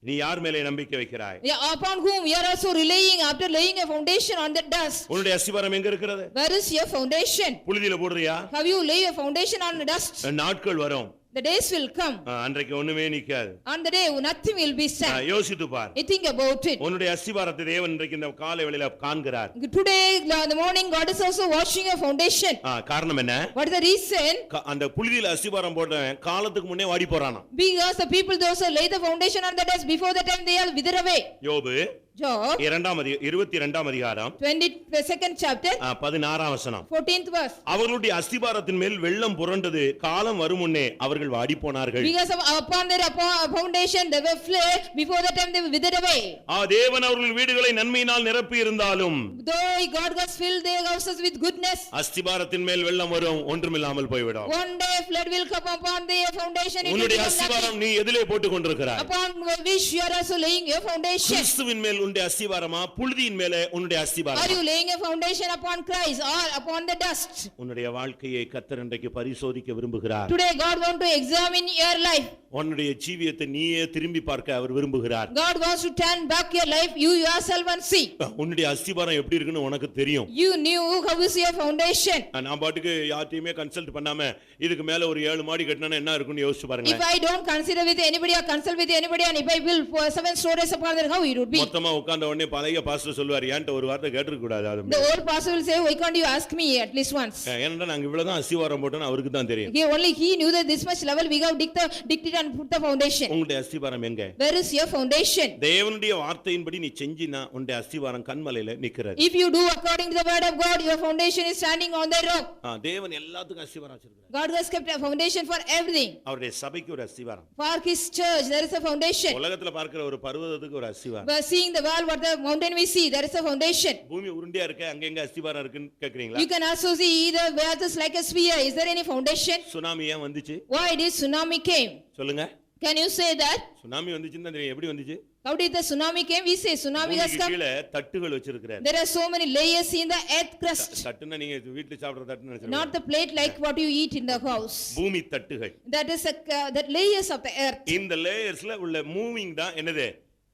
நீ யார் மேலே நம்பிக்கை வைக்கிறாய்? Upon whom we are also relying after laying a foundation on the dust. உன்னுடைய அஸ்திவாரம் எங்க இருக்கிறது? Where is your foundation? புழுதியில போடுறியா? Have you laid a foundation on the dust? நாட்கள் வரும், The days will come. அன்றைக்கு ஒண்ணுமே நிக்காது. On the day nothing will be stand. யோசித்து பார். You think about it. உன்னுடைய அஸ்திவாரத்தை தேவன் இன்றைக்கு இந்த காலை வேளையில காண்கிறார். Today in the morning God is also washing a foundation. காரணம் என்ன? What is the reason? அந்த புழுதியில அஸ்திவாரம் போட்டவன் காலத்துக்கு முன்னே வாடி போறானாம். Because the people those who lay the foundation on the dust before the time they are wither away. யோபு Job 22ஆம் அதிகாரம் 22nd chapter 16ஆம் வசனம். 14th verse. அவர்களுடைய அஸ்திபாரத்தின் மேல் வெள்ளம் புரண்டது, காலம் வரும் முன்னே அவர்கள் வாடி போனார்கள். Because upon their foundation they were fled before the time they were withered away. தேவன் அவர்கள் வீடுகளை நன்மையினால் நிரப்பி இருந்தாலும் Though God has filled their houses with goodness, அஸ்திபாரத்தின் மேல் வெள்ளம் வரும், ஒன்றுமில்லாமல் போய்விடும். one day flood will come upon their foundation. It will உன்னுடைய become அஸ்திபாரம் nothing. நீ எதிலே போட்டுக் கொண்டிருக்கிறாய்? Upon which you are also laying your foundation. கிறிஸ்துவின் மேல் உன்னுடைய அஸ்திபாரமா, புழுதியின் மேலே உன்னுடைய Are அஸ்திபாரமா? you laying a foundation upon Christ or upon the dust? உன்னுடைய வாழ்க்கையை கர்த்தர் இன்றைக்கு பரிசோதிக்க விரும்புகிறார். Today God want to examine your life. உன்னுடைய ஜீவியத்தை நீயே திரும்பி பார்க்க அவர் விரும்புகிறார். God wants to turn back your life, you yourself and see. உன்னுடைய அஸ்திபாரம் எப்படி இருக்குன்னு உனக்கு தெரியும். You knew how is your foundation. நான் பாட்டுக்கு யார்ட்டையுமே கன்சல்ட் பண்ணாம இதுக்கு மேல ஒரு 7 மாடி கட்டினா என்ன இருக்குன்னு யோசிச்சு பாருங்க. If I don't consider with anybody or consult with anybody and if I build 7 stories upon that, how it would be? மொத்தமா உட்கார்ந்த உடனே பழைய பாஸ்டர் சொல்வார், ஏன்ட்ட ஒரு வார்த்தை கேட்டிருக்க கூடாது? அது The old pastor will say, why can't you ask me at least once? ஏன்னா நாங்க இவ்வளவுதான் அஸ்திவாரம் போட்டோம்னு அவருக்கு தான் தெரியும். He knew that this much level we have digged it and put the foundation. உங்களுடைய அஸ்திவாரம் எங்க? Where is your foundation? தேவனுடைய வார்த்தையின்படி நீ செஞ்சினா உன்னுடைய அஸ்திவாரம் கன்மலையில நிக்கிறது. If you do according to the word of God, your foundation is standing on the rock. தேவன் எல்லாத்துக்கும் அஸ்திவாரம் வச்சிருக்கார். God has kept a foundation for everything. அவருடைய சபைக்கு ஒரு அஸ்திவாரம். For his church there is a foundation. உலகத்துல பார்க்கிற ஒரு பர்வதத்துக்கு ஒரு அஸ்திவாரம். By seeing the world, what the mountain we see, there is a foundation. பூமி உருண்டையா இருக்கு, அங்க எங்க அஸ்திவாரம் இருக்குன்னு கேக்குறீங்களா? You can also see the earth is like a sphere. Is there any foundation? Tsunami ஏன் வந்துச்சு? Why did tsunami came? சொல்லுங்க. Can you say that? Tsunami வந்துச்சுன்னு தான் தெரியும். எப்படி வந்துச்சு? How did the tsunami came? We say tsunami has come. கீழ தட்டுகள் வச்சிருக்காரு. There are so many layers in the earth crust. தட்டுன்னா நீங்க வீட்ல சாப்பிடுற தட்டுன்னு நினைச்சீங்க. Not the plate like what you eat in the house. பூமி தட்டுகள். That is that layers of the earth. இந்த லேயர்ஸ்ல உள்ள மூவிங் தான் என்னது?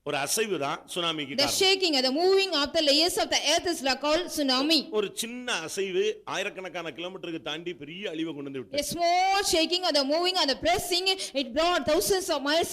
ஒரு அசைவு தான் சுனாமிக்கு The காரணம். shaking and the moving of the layers of the earth is called tsunami. ஒரு சின்ன அசைவு ஆயிரக்கணக்கான கிலோமீட்டருக்கு தாண்டி பெரிய அழிவை கொண்டு வந்து A விட்டது. small shaking or the moving or the pressing, it brought thousands of miles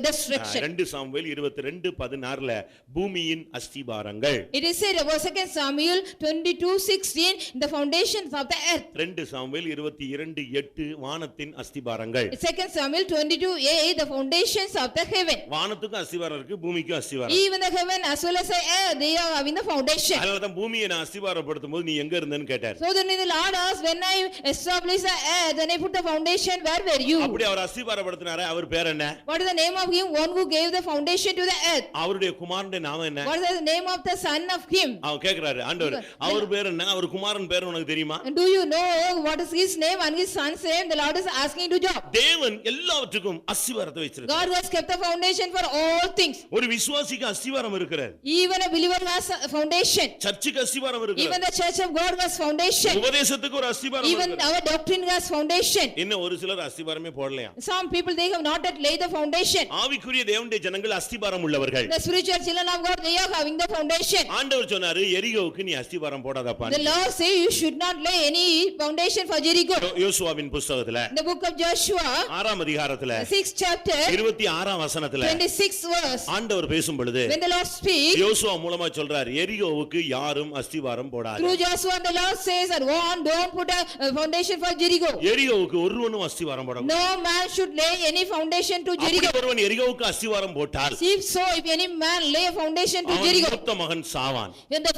destruction. 2 Samuel 22:16ல பூமியின் அஸ்திபாரங்கள். It is said about 2 Samuel 22:16, the foundations of the earth. 2 Samuel 22:8 வானத்தின் அஸ்திபாரங்கள். 2 Samuel 22:8, the foundations of the heaven. வானத்துக்கும் அஸ்திபாரம் இருக்கு, பூமிக்கும் பூமிக்கும் அஸ்திவாரம். Even the heaven as well as the earth, they are having the foundation. அதனாலதான் பூமியை நான் அஸ்திவாரப்படுத்தும் போது நீ எங்க இருந்தேன்னு கேட்டார். So then the Lord asked, when I established the earth, when I put the foundation, where were you? அப்படி அவர் அஸ்திவாரப்படுத்தினாரே, அவர் பேர் என்ன? What is the name of him, one who gave the foundation to the earth? அவருடைய குமாரனுடைய நாமம் என்ன? What is the name of the son of him? அவன் கேக்குறாரு, ஆண்டவர் அவர் பேர் என்ன, அவர் குமாரன் பேர் உனக்கு தெரியுமா? And do you know what is his name and his son's name? The Lord is asking to Job. தேவன் எல்லாவற்றுக்கும் அஸ்திவாரத்தை வச்சிருக்கார். God has kept the foundation for all things. ஒரு விசுவாசிக்கு அஸ்திவாரம் இருக்கிறது. Even a believer has a foundation. சர்ச்சுக்கு அஸ்திவாரம் இருக்கிறது. Even the church of God has foundation. உபதேசத்துக்கு ஒரு அஸ்திவாரம் Even இருக்கிறது. our doctrine has foundation. இன்னும் ஒரு சிலர் அஸ்திவாரமே போடலையா? Some people, they have not yet laid the foundation. ஆவிக்குரிய தேவனுடைய ஜனங்கள் அஸ்திவாரம் உள்ளவர்கள். The spiritual children of God, they are having the foundation. ஆண்டவர் சொன்னாரு, எரிகோவுக்கு நீ அஸ்திவாரம் போடாதப்பா. The Lord say you should not lay any foundation for Jericho. யோசுவாவின் புத்தகத்துல The book of Joshua, 6ஆம் அதிகாரத்துல 6th chapter, 26ஆம் வசனத்துல 26th verse. ஆண்டவர் பேசும் பொழுது When the Lord speaks, யோசுவா மூலமா சொல்றார், எரிகோவுக்கு யாரும் அஸ்திவாரம் போடாது. through Joshua, the Lord says that one, don't put a foundation for Jericho. எரிகோவுக்கு ஒருவனும் அஸ்திவாரம் போடக்கூடாது. No man should lay any foundation to அப்படி Jericho. ஒருவன் எரிகோவுக்கு அஸ்திவாரம் போட்டால், If so, if any man lay a foundation to அவன் Jericho, மூத்த மகன் சாவான். then the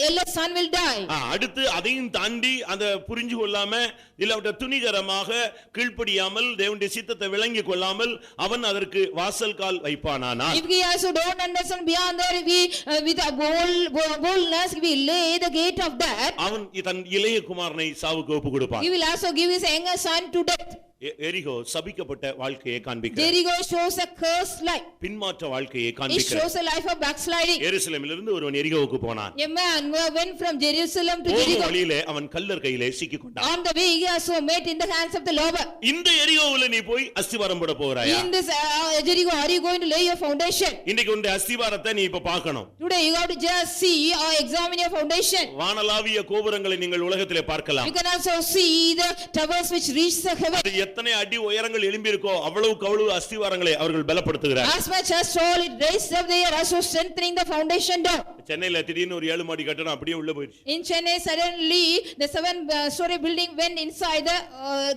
eldest son will die. அடுத்து அதையும் தாண்டி அந்த புரிஞ்சு கொள்ளாம இல்லாவிட்ட துணிகரமாக கீழ்ப்படியாமல் தேவனுடைய சித்தத்தை விளங்கி கொள்ளாமல் அவன் அதற்கு வாசல் கால் வைப்பானானால், If he also don't understand beyond that, if he with a boldness, if he lay the gate of death, அவன் தன் இளைய குமாரனை சாவுக்கு ஒப்பு கொடுப்பான். he will also give his younger son to death. எரிகோ சபிக்கப்பட்ட வாழ்க்கையை காண்பிக்கிறது. Jericho shows a cursed life. பின்மாற்ற வாழ்க்கையை It காண்பிக்கிறது. shows a life of backsliding. எருசலேமிலிருந்து ஒருவன் எரிகோவுக்கு போனான். A man went from Jerusalem to போகும் Jericho. வழியிலே அவன் கல்லர் கையிலே சிக்கிக் கொண்டான். On the way, he also met in the hands of the robber. இந்த எரிகோவுல நீ போய் அஸ்திவாரம் போட போறாயா? In this Jericho, are you going to lay your foundation? இன்னைக்கு உன்னுடைய அஸ்திவாரத்தை நீ இப்ப பார்க்கணும். Today, you have to just see or examine your foundation. வானளாவிய கோபுரங்களை நீங்கள் உலகத்திலே பார்க்கலாம். You can also see the towers which reach the heaven. அது எத்தனை அடி உயரங்கள் எழும்பி இருக்கோ அவ்வளவுக்கு அவ்வளவு அஸ்திவாரங்களை அவர்கள் பலப்படுத்துகிறார். As much as tall it raised up, they are also strengthening the foundation down. சென்னையில திடீர்னு ஒரு 7 மாடி கட்டடம் அப்படியே உள்ள போயிடுச்சு. In Chennai, suddenly the 7-story building went inside the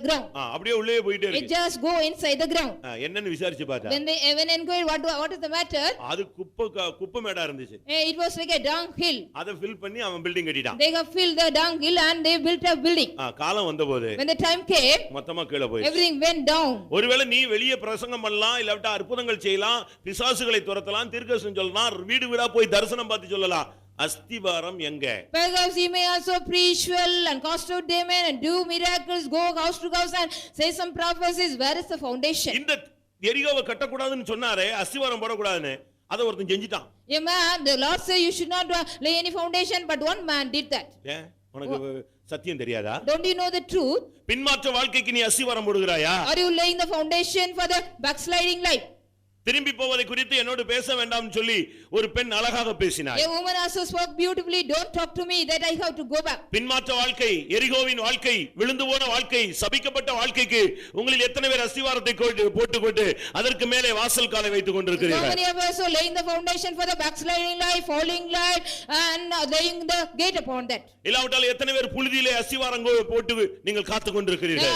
ground. அப்படியே உள்ளே போயிட்டே It இருக்கு. just go inside the ground. என்னன்னு விசாரிச்சு பார்த்தா, When they inquired what is the matter, அது குப்பை மேடா இருந்துச்சு. it was like a dung hill. அதை ஃபில் பண்ணி அவன் building கட்டிட்டான். They have filled the dung hill and they built a building. காலம் வந்தபோது When the time came, மொத்தமா கீழே போயிடுச்சு. everything went down. ஒருவேளை நீ வெளியே பிரசங்கம் பண்ணலாம், இல்லாவிட்டா அற்புதங்கள் செய்யலாம், பிசாசுகளை துரத்தலாம், தீர்க்கதரிசனம் சொல்லலாம், வீடு வீடா போய் தரிசனம் பார்த்து சொல்லலாம். அஸ்திவாரம் எங்க? Perhaps he may also preach well and cast out demons and do miracles, go house to house and say some prophecies. Where is the foundation? இந்த எரிகோவை கட்டக்கூடாதுன்னு சொன்னாரே, அஸ்திவாரம் போடக்கூடாதுன்னு, அதை ஒருத்தன் செஞ்சிட்டான். A man, the Lord said you should not lay any foundation, but one man did that. ஏன் உனக்கு சத்தியம் தெரியாதா? Don't you know the truth? பின்மாற்ற வாழ்க்கைக்கு நீ அஸ்திவாரம் போடுகிறாயா? Are you laying the foundation for the backsliding life? திரும்பி போவதை குறித்து என்னோடு பேச வேண்டாம் சொல்லி ஒரு பெண் அழகாக பேசினார். A woman also spoke beautifully. Don't talk to me that I have to go back. பின்மாற்ற வாழ்க்கை, எரிகோவின் வாழ்க்கை, விழுந்து போன வாழ்க்கை, சபிக்கப்பட்ட வாழ்க்கைக்கு உங்களில் எத்தனை பேர் அஸ்திவாரத்தை போட்டுக்கொண்டு அதற்கு மேலே வாசல் காலை வைத்துக் So கொண்டிருக்கிறீர்கள்? many of us are laying the foundation for the backsliding life, falling life, and laying the gate upon that. இல்லாவிட்டால் எத்தனை பேர் புழுதியிலே அஸ்திவாரம் போட்டு நீங்கள் காத்துக் கொண்டிருக்கிறீர்கள்?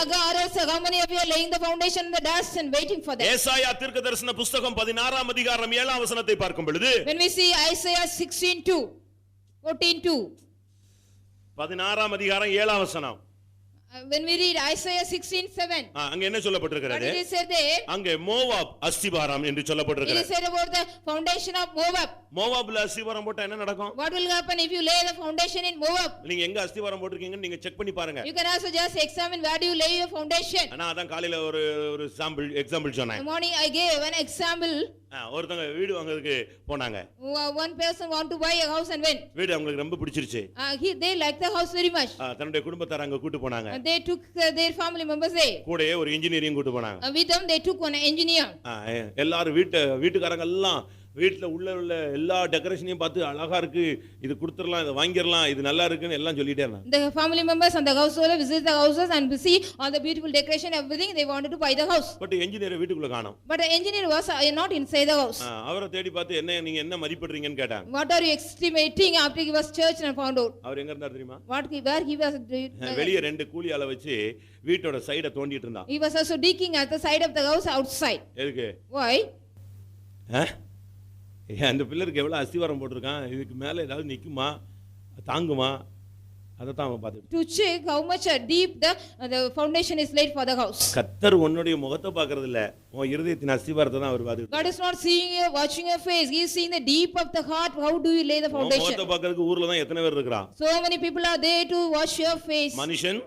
How many of you are laying the foundation in the dust and waiting for that? ஏசாயா தீர்க்கதரிசன புத்தகம் 16ஆம் அதிகாரம் 7ஆம் வசனத்தை பார்க்கும் பொழுது, When we see Isaiah 16:2, 14:2, 16ஆம் அதிகாரம் 7ஆம் வசனம், when we read Isaiah 16:7, அங்க என்ன what சொல்லப்பட்டிருக்கிறது? it is said there? அங்கே மோவாப் அஸ்திபாரம் என்று It is சொல்லப்பட்டிருக்கிறது. said about the foundation of Moab. மோவாப்ல அஸ்திபாரம் போட்டா என்ன நடக்கும்? What will happen if you lay the foundation in Moab? நீங்க எங்க அஸ்திபாரம் போட்டிருக்கீங்கன்னு நீங்க செக் பண்ணி பாருங்க. You can also just examine where do you lay your foundation. ஆனா அதான் காலையில ஒரு எக்ஸாம்பிள் In சொன்னேன். the morning I gave an example. ஒருத்தங்க வீடு வாங்குறதுக்கு போனாங்க. One person want to buy a house and went. வீடு அவங்களுக்கு ரொம்ப பிடிச்சிருச்சு. They liked the house very much. தன்னுடைய குடும்பத்தார் அங்க கூட்டி போனாங்க. And they took their family members there. கூடயே ஒரு இன்ஜினியரிங் கூட்டி போனாங்க. With them they took one engineer. எல்லாரும் வீட்டுக்காரங்க எல்லாம் வீட்டுல உள்ள எல்லா டெக்கரேஷனையும் பார்த்து அழகா இருக்கு, இது கொடுத்துடலாம், இதை வாங்கிடலாம், இது நல்லா இருக்குன்னு எல்லாம் சொல்லிட்டே இருந்தாங்க. The family members and the householder visit the houses and see all the beautiful decoration, everything. They wanted to buy the house. But engineer வீட்டுக்குள்ள காணோம். But the engineer was not inside the house. அவரை தேடி பார்த்து நீங்க என்ன மதிப்பிடுறீங்கன்னு கேட்டாங்க. What are you estimating after he was church and found out? அவர் எங்க இருந்தார் தெரியுமா? Where he was வெளியே 2 கூலி ஆளை வச்சு வீட்டோட சைட தோண்டிட்டு இருந்தான். He was also digging at the side of the house outside. எதுக்கு? Why? அந்த பில்லருக்கு எவ்வளவு அஸ்திவாரம் போட்டிருக்கான், இதுக்கு மேல ஏதாவது நிக்குமா, தாங்குமா, அதைத்தான் அவன் பார்த்துட்டு. To check how much deep the foundation is laid for the house. கர்த்தர் உன்னுடைய முகத்தை பார்க்கறது இல்ல, உன் இருதயத்தின் அஸ்திவாரத்தை தான் அவர் பார்த்துட்டு. God is not seeing you, watching your face. He is seeing the deep of the heart. How do you lay the உன் foundation? முகத்தை பார்க்கறதுக்கு ஊர்ல தான் எத்தனை பேர் இருக்கிறான். So many people are there to watch your face. மனுஷன்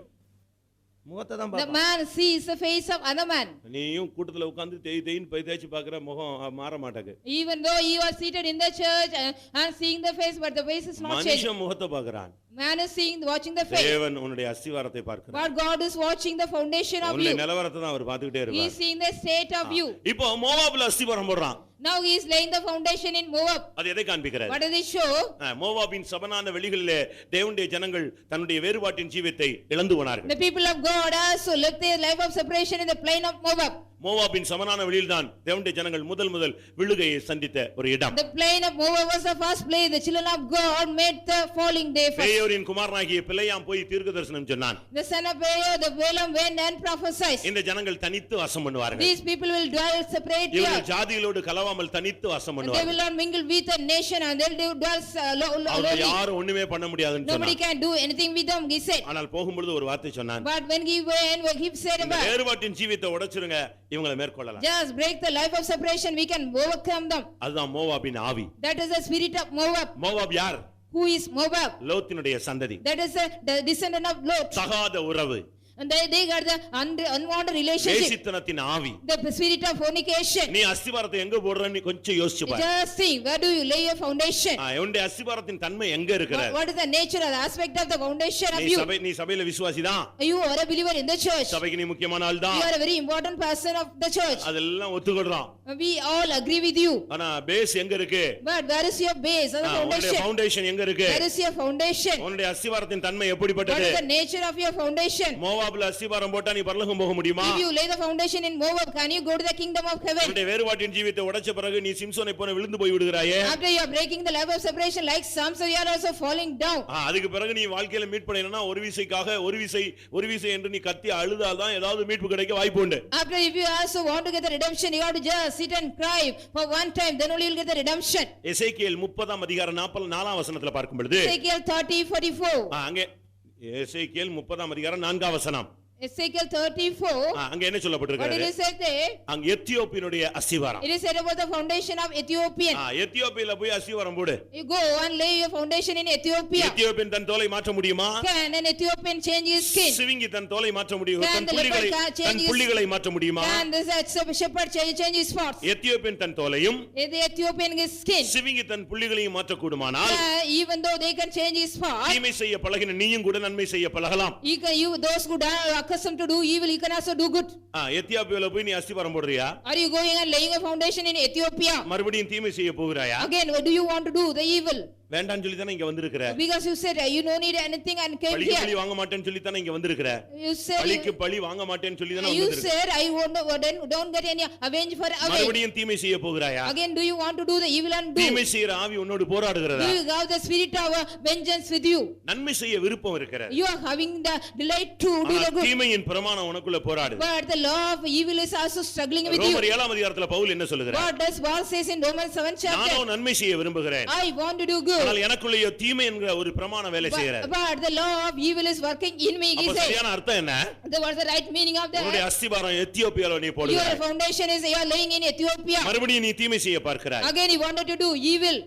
முகத்தை தான் The பார்ப்பான். man sees the face of other man. நீயும் கூட்டத்துல உட்கார்ந்து தேய்ன்னு தேய்ச்சி பார்க்கிற முகம் மாற மாட்டாங்க. Even though you are seated in the church and seeing the face, but the face is not changed. மனுஷன் முகத்தை பார்க்கறான். Man is seeing, watching the face. தேவன் உன்னுடைய அஸ்திவாரத்தை பார்க்கிறார். But God is watching the foundation of உன்னுடைய you. நிலவரத்தை தான் அவர் பார்த்துக்கிட்டே He is இருப்பார். seeing the state of you. இப்போ மோவாப்ல அஸ்திவாரம் போடுறான். Now he is laying the foundation in Moab. அது எதை காண்பிக்கிறது? What does it show? மோவாபின் சபனான வெளிகளிலே தேவனுடைய ஜனங்கள் தன்னுடைய வேறுபாட்டின் ஜீவத்தை இழந்து போனார்கள். The people of God also lived their life of separation in the plain of Moab. மோவாபின் சமனான வெளியில்தான் தேவனுடைய ஜனங்கள் முதல் விழுகையை சந்தித்த ஒரு இடம். The plain of Moab was the first place the children of God made the falling day first. பேயோரின் குமாரனாகிய பிலேயாம் போய் தீர்க்கதரிசனம் சொன்னான். The son of Beor, the Balaam went and prophesied. இந்த ஜனங்கள் தனித்து வாசம் பண்ணுவார்கள். These people will dwell separate here. இவர்கள் ஜாதிகளோடு கலவாமல் தனித்து வாசம் They பண்ணுவார்கள். will not mingle with a nation and they will dwell அவர்கள் lowly. யாரும் ஒண்ணுமே பண்ண முடியாதுன்னு Nobody சொன்னான். can do anything with them, he said. ஆனால் போகும்பொழுது ஒரு வார்த்தை சொன்னான். But when he went, he said இந்த about, வேறுபாட்டின் ஜீவத்தை உடைச்சிருங்க, இவங்களை மேற்கொள்ளலாம். just break the life of separation, we can overcome them. அதுதான் மோவாபின் ஆவி. That is the spirit of Moab. Moab யார்? Who is Moab? லோத்தினுடைய சந்ததி. That is the descendant of Lot. தகாத உறவு. And they got the unwanted relationship. வேசித்தனத்தின் ஆவி. The spirit of fornication. நீ அஸ்திவாரத்தை எங்க போடுறன்னு கொஞ்சம் யோசிச்சு பாரு. Just think, where do you lay your foundation? உன்னுடைய அஸ்திவாரத்தின் தன்மை எங்க இருக்கிற? What is the nature or the aspect of the foundation of you? நீ சபையில விசுவாசி தான். You are a believer in the church. சபைக்கு நீ முக்கியமான ஆள் தான். You are a very important person of the church. அதெல்லாம் ஒத்துக்கொள்றோம். We all agree with you. ஆனா பேஸ் எங்க இருக்கு? But where is your base or the உன்னுடைய foundation? ஃபவுண்டேஷன் எங்க இருக்கு? Where is your foundation? உன்னுடைய அஸ்திவாரத்தின் தன்மை What எப்படிப்பட்டது? is the nature of your foundation? மோவாப்ல அஸ்திவாரம் போட்டா நீ பரலோகம் போக முடியுமா? If you lay the foundation in Moab, can you go to the kingdom of heaven? உன்னுடைய வேறுபாட்டின் ஜீவியத்தை உடைச்ச பிறகு நீ சிம்சோனை போல விழுந்து போய் விடுகிறாயே. After you are breaking the life of separation like Samson, you are also falling down. அதுக்கு பிறகு நீ வாழ்க்கையில மீட் பண்ணணும்னா ஒரு விசை என்று நீ கத்தி அழுதாதான் ஏதாவது மீட்பு கிடைக்க வாய்ப்பு உண்டு. After if you also want to get the redemption, you have to just sit and cry for one time, then only you will get the redemption. எசேக்கியேல் 30 அதிகாரம் 44 வசனத்துல பார்க்கும் பொழுது Ezekiel 30:44. அங்கே எசேக்கியேல் 30 அதிகாரம் 4 வசனம். Ezekiel 34. அங்க என்ன What சொல்லப்பட்டிருக்கிறது? did it say there? அங்க எத்தியோப்பியனுடைய அஸ்திவாரம். It is said about the foundation of Ethiopian. எத்தியோப்பியில போய் அஸ்திவாரம் போடு. You go and lay your foundation in Ethiopia. Ethiopian தன் தோலை மாற்ற முடியுமா? Can an Ethiopian change his skin? சிவிங்கி தன் தோலை மாற்ற முடியும். Can than the leopard change his- புள்ளிகளை மாற்ற முடியுமா? Can this shepherd change his spots? Ethiopian தன் தோலையும் The Ethiopian his skin. சிவிங்கி தன் புள்ளிகளையும் மாற்ற கூடுமானால் Even though they can change his spots, தீமை செய்ய பழகின நீயும் கூட நன்மை செய்ய பழகலாம். those who are accustomed to do evil, you can also do good. எத்தியோப்பியால போய் நீ அஸ்திவாரம் போடுறியா? Are you going and laying a foundation in Ethiopia? மறுபடியும் தீமை செய்ய போகிறாயா? Again, what do you want to do? The evil. வேண்டாம்னு சொல்லி தானே இங்க வந்திருக்கிற. Because you said you don't need anything and came பழிக்கு here. பழி வாங்க மாட்டேன்னு சொல்லி தானே இங்க வந்திருக்கிற. You said பழிக்கு பழி வாங்க மாட்டேன்னு சொல்லி தானே you வந்திருக்கிற. said I don't get any avenge for avenge. மறுபடியும் தீமை செய்ய போகிறாயா? Again, do you want to do the evil and do? தீமை செய்யற ஆவி உன்னோடு போராடுகிறதா? Do you have the spirit of vengeance with you? நன்மை செய்ய விருப்பம் இருக்கிறது. You are having the delight to do the good. தீமையின் பிரமாணம் உனக்குள்ள போராடுது. But the law of evil is also struggling with you. ரோமர் 7 அதிகாரத்துல பவுல் என்ன சொல்லுகிறார்? What does Paul says in Romans 7 chapter? நானும் நன்மை செய்ய விரும்புகிறேன். I want to do good. ஆனால் எனக்குள்ள தீமை என்கிற ஒரு பிரமாணம் வேலை செய்கிறது. But the law of evil is working in me, he அப்ப says. சரியான அர்த்தம் என்ன? What's the right meaning of உன்னுடைய that? அஸ்திவாரம் எத்தியோப்பியால நீ Your போடுகிறாய். foundation is you are laying in Ethiopia. மறுபடியும் நீ தீமை செய்ய பார்க்கிறாய். Again, you wanted to do evil.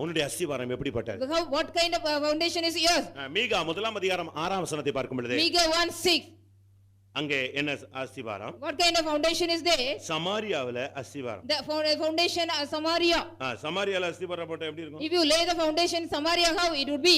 உன்னுடைய அஸ்திவாரம் எப்படிப்பட்டது? What kind of foundation is yours? மீகா 1 அதிகாரம் 6 வசனத்தை பார்க்கும் பொழுது Micah 1:6. அங்கே என்ன அஸ்திவாரம்? What kind of foundation is there? சமாரியாவுல அஸ்திவாரம். The foundation of Samaria. சமாரியால அஸ்திவாரம் போட்டா எப்படி இருக்கும்? If you lay the foundation in Samaria, how it would be?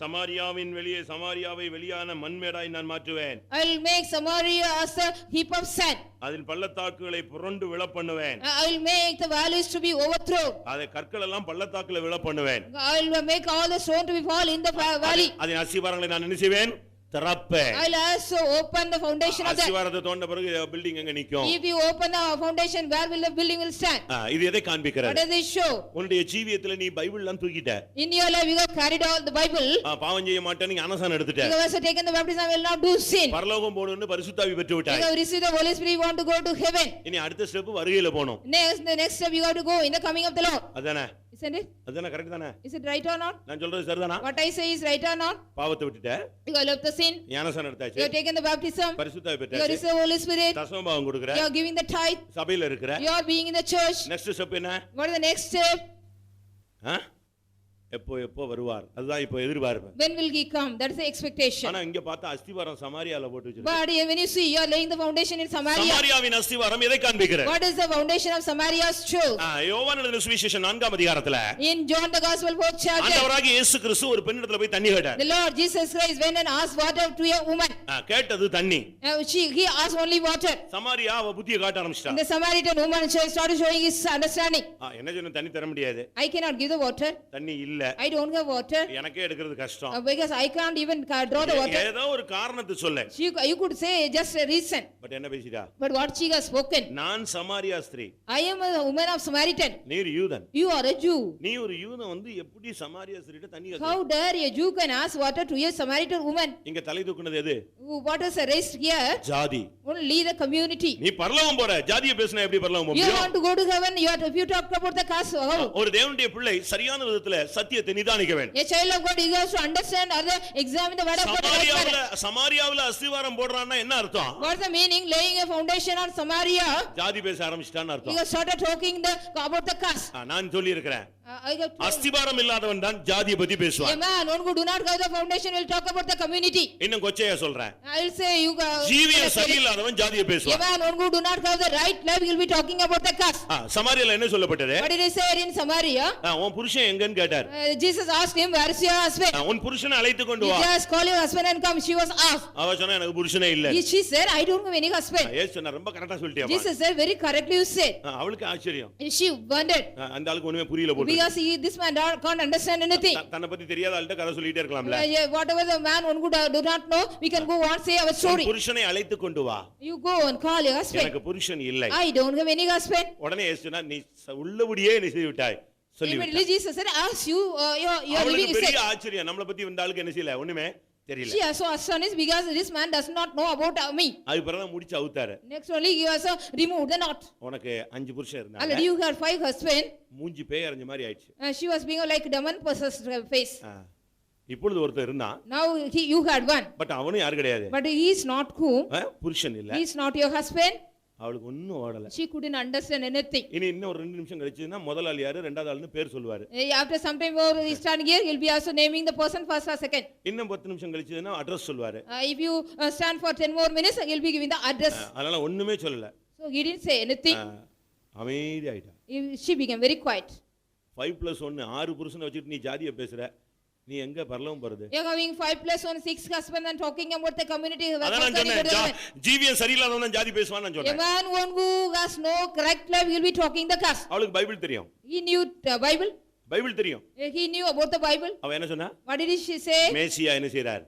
சமாரியாவின் வெளியே சமாரியாவை வெளியான மண்மேடாய் நான் மாற்றுவேன். I will make Samaria as a heap of sand. அதில் பள்ளத்தாக்குகளை புரண்டு விழ பண்ணுவேன். I will make the valleys to be overthrown. அதை கற்கள் எல்லாம் பள்ளத்தாக்குல விழ பண்ணுவேன். I will make all the stone to be fall in the valley. அதன் அஸ்திவாரங்களை நான் என்ன செய்வேன்? திறப்பேன். I will also open the foundation of that. அஸ்திவாரத்தை தோண்ட பிறகு பில்டிங் எங்க நிக்கும்? If you open the foundation, where will the building will stand? இது எதை What காண்பிக்கிறது? does it show? உன்னுடைய ஜீவியத்துல நீ பைபிள் எல்லாம் தூக்கிட்ட. In your life, you have carried all the Bible. பாவம் செய்ய மாட்டேன்னு நீ அனசான் எடுத்துட்ட. You have also taken the baptism, will not do sin. பரலோகம் போகணும்னு பரிசுத்த ஆவி பெற்று You விட்டாய். have received the Holy Spirit, you want to go to heaven. இனி அடுத்த ஸ்டெப் வருகையில போணும். The next step you have to go in the coming of the Lord. அதானே? Isn't it? அதுதானே கரெக்ட் தானே? Is it right or not? நான் சொல்றது சரிதானா? What I say is right or not? பாவத்தை விட்டுட்ட, You have left the sin. ஞானஸ்நானம் You எடுத்தாச்சு, have taken the baptism. பரிசுத்த You have பெற்றாச்சு, received the Holy Spirit. தசமபாகம் கொடுக்கற, You are giving the tithe. சபையில இருக்கிற. You are being in the church. Next step என்ன? What is the next step? ஆ? எப்போ வருவார்? அதுதான் இப்போ எதிர்பார்ப்பு. When will he come? That is the expectation. ஆனா இங்க பார்த்தா அஸ்திவாரம் சமாரியால போட்டு வச்சிருக்கு. But when you see, you are laying the foundation in Samaria. சமாரியாவின் அஸ்திவாரம் எதை காண்பிக்கிறது? What is the foundation of Samaria's truth? யோவான் எழுதின சுவிசேஷம் 4ஆம் அதிகாரத்துல In John the Gospel 4th chapter, ஆண்டவராகிய இயேசு கிறிஸ்து ஒரு பெண்ணிடத்துல போய் தண்ணி கேட்டார். the Lord Jesus Christ went and asked water to a woman. கேட்டது தண்ணி. He asked only water. Samariya அவ புத்தியை காட்ட ஆரம்பிச்சிட்டா. The Samaritan woman started showing his understanding. என்ன சொன்ன? தண்ணி தர முடியாது. I cannot give the water. தண்ணி இல்ல. I don't have water. எனக்கே எடுக்கிறது கஷ்டம். Because I can't even draw the water. ஏதோ ஒரு காரணத்தை சொல்ல. You could say just a reason. But என்ன பேசிட்டா? But what she has spoken. நான் சமாரியா ஸ்திரீ. I am a woman of Samaritan. நீர் யூதன். You are a Jew. நீ ஒரு யூதன் வந்து எப்படி சமாரியா ஸ்திரீட்ட தண்ணி கேட்க? How dare a Jew can ask water to a Samaritan woman? இங்க தலை தூக்குனது எது? What is raised here? ஜாதி. Only the community. நீ பரலோகம் போற. ஜாதியை பேசினா எப்படி பரலோகம் போக You முடியும்? want to go to heaven, if you talk about the caste, how? ஒரு தேவனுடைய பிள்ளை சரியான விதத்துல சத்தியத்தை நிதானிக்க வேண்டும். A child of God, he has to understand or examine the word of God. சமாரியாவுல அஸ்திவாரம் போடுறான்னா என்ன அர்த்தம்? What is the meaning? Laying a foundation on Samaria. ஜாதி பேச ஆரம்பிச்சிட்டான்னு He அர்த்தம். has started talking about the caste. நான் சொல்லி இருக்கிறேன். I have told- அஸ்திவாரம் இல்லாதவன் தான் ஜாதியை பத்தி A பேசுவான். man who do not have the foundation will talk about the community. இன்னும் கொச்சையா சொல்றேன். I will say you ஜீவியம் சரியில்லாதவன் ஜாதியை a பேசுவான். man who do not have the right life will be talking about the caste. சமாரியால என்ன சொல்லப்பட்டது? What did he say in Samaria? உன் புருஷன் எங்கன்னு கேட்டார். Jesus asked him, where is your husband? உன் புருஷனை அழைத்து கொண்டு You வா. just call your husband and come. She was asked. அவ சொன்னா எனக்கு புருஷனே இல்ல. She said, I don't have any husband. ஏசு சொன்னா ரொம்ப கரெக்ட்டா சொல்லிட்டியா? Jesus said, very correctly you said. அவளுக்கு ஆச்சரியம். She wondered. அந்த ஆளுக்கு ஒண்ணுமே புரியல போட்டு. Because this man can't understand anything. தன்னை பத்தி தெரியாத ஆள்கிட்ட கதை சொல்லிட்டே இருக்கலாம்ல. Whatever the man who do not know, we can go on say our story. புருஷனை அழைத்து கொண்டு வா. You go and call your husband. எனக்கு புருஷன் இல்லை. I don't have any husband. உடனே ஏசு சொன்னா நீ உள்ளபடியே நீ செய்து விட்டாய். சொல்லி Immediately Jesus said, ask you, you are living. அவளுக்கு பெரிய ஆச்சரியம். நம்மள பத்தி இந்த ஆளுக்கு என்ன செய்யல ஒண்ணுமே தெரியல. She also astonished because this man does not know about me. அது பிறகு முடிச்சு அவுத்தாரு. Next only he also removed the knot. உனக்கு 5 புருஷன் இருந்தாங்க. Already you had 5 husbands. மூஞ்சி பேய் அரைஞ்ச மாதிரி ஆயிடுச்சு. She was being like demon possessed face. இப்பொழுது ஒருத்தர் இருந்தான். Now you had one. But அவனும் யாரு கிடையாது. But he is not who? புருஷன் இல்ல. He is not your husband. அவளுக்கு ஒண்ணும் ஓடல. She couldn't understand anything. இனி இன்னும் ஒரு 2 நிமிஷம் கழிச்சுனா முதல் ஆள் யாரு ரெண்டாவது ஆள்னு பேர் சொல்வாரு. After some time more he stand here, he'll be also naming the person first or second. இன்னும் 10 நிமிஷம் கழிச்சுனா அட்ரஸ் சொல்வாரு. If you stand for 10 more minutes, he'll be giving the address. அதனால ஒண்ணுமே சொல்லல. So he didn't say anything. அமைதி ஆயிட்டா. She became very quiet. 5+1 6 புருஷனை வச்சிட்டு நீ ஜாதியை பேசுற. நீ எங்க பரலோகம் போறது? You're having 5+1 6 husband and talking about the community. அதான் நான் சொன்னேன் ஜீவியம் சரியில்லாதவன் ஜாதி பேசுவான்னு நான் சொன்னேன். A man who has no correct life will be talking the caste. அவளுக்கு பைபிள் தெரியும். He knew Bible. பைபிள் தெரியும். He knew about the Bible. அவ என்ன சொன்னா? What did she say? மேசியா என்ன செய்றார்?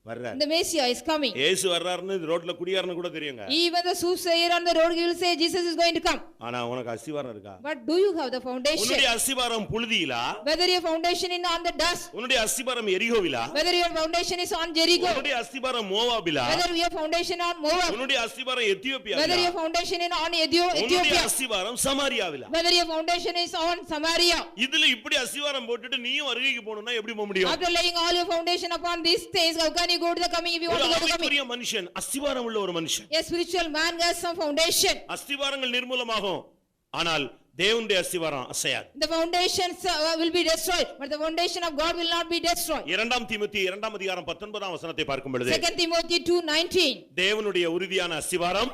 வர்றார். The Messiah is coming. இயேசு வர்றாருன்னு ரோட்ல குடியாரன்னு கூட தெரியுங்க. Even the soothsayer on the road he will say Jesus is going to come. ஆனா உனக்கு அஸ்திவாரம் இருக்கா? But do you have the foundation? உன்னுடைய அஸ்திவாரம் புழுதியிலா? Whether your foundation is on the dust. உன்னுடைய அஸ்திவாரம் எரிகோவிலா? Whether your foundation is on Jericho. உன்னுடைய அஸ்திவாரம் மோவாபிலா? Whether your foundation on Moab. உன்னுடைய அஸ்திவாரம் எத்தியோப்பியாவிலா? Whether your foundation is on Ethiopia. உன்னுடைய அஸ்திவாரம் சமாரியாவிலா? Whether your foundation is on Samaria. இதுல இப்படி அஸ்திவாரம் போட்டுட்டு நீயும் வருகைக்கு போணும்னா எப்படி போக முடியும்? After laying all your foundation upon these things, how can you go to the coming if you want to go to the coming? ஒரு மனுஷன் அஸ்திவாரம் உள்ள ஒரு மனுஷன். A spiritual man has some foundation. அஸ்திவாரங்கள் நிர்மூலமாகும். ஆனால் தேவனுடைய அஸ்திவாரம் அசையாது. The foundations will be destroyed, but the foundation of God will not be destroyed. 2 தீமோத்தேயு 2ஆம் அதிகாரம் 19ஆம் வசனத்தை பார்க்கும் பொழுது 2 Timothy 2:19. தேவனுடைய உறுதியான அஸ்திவாரம்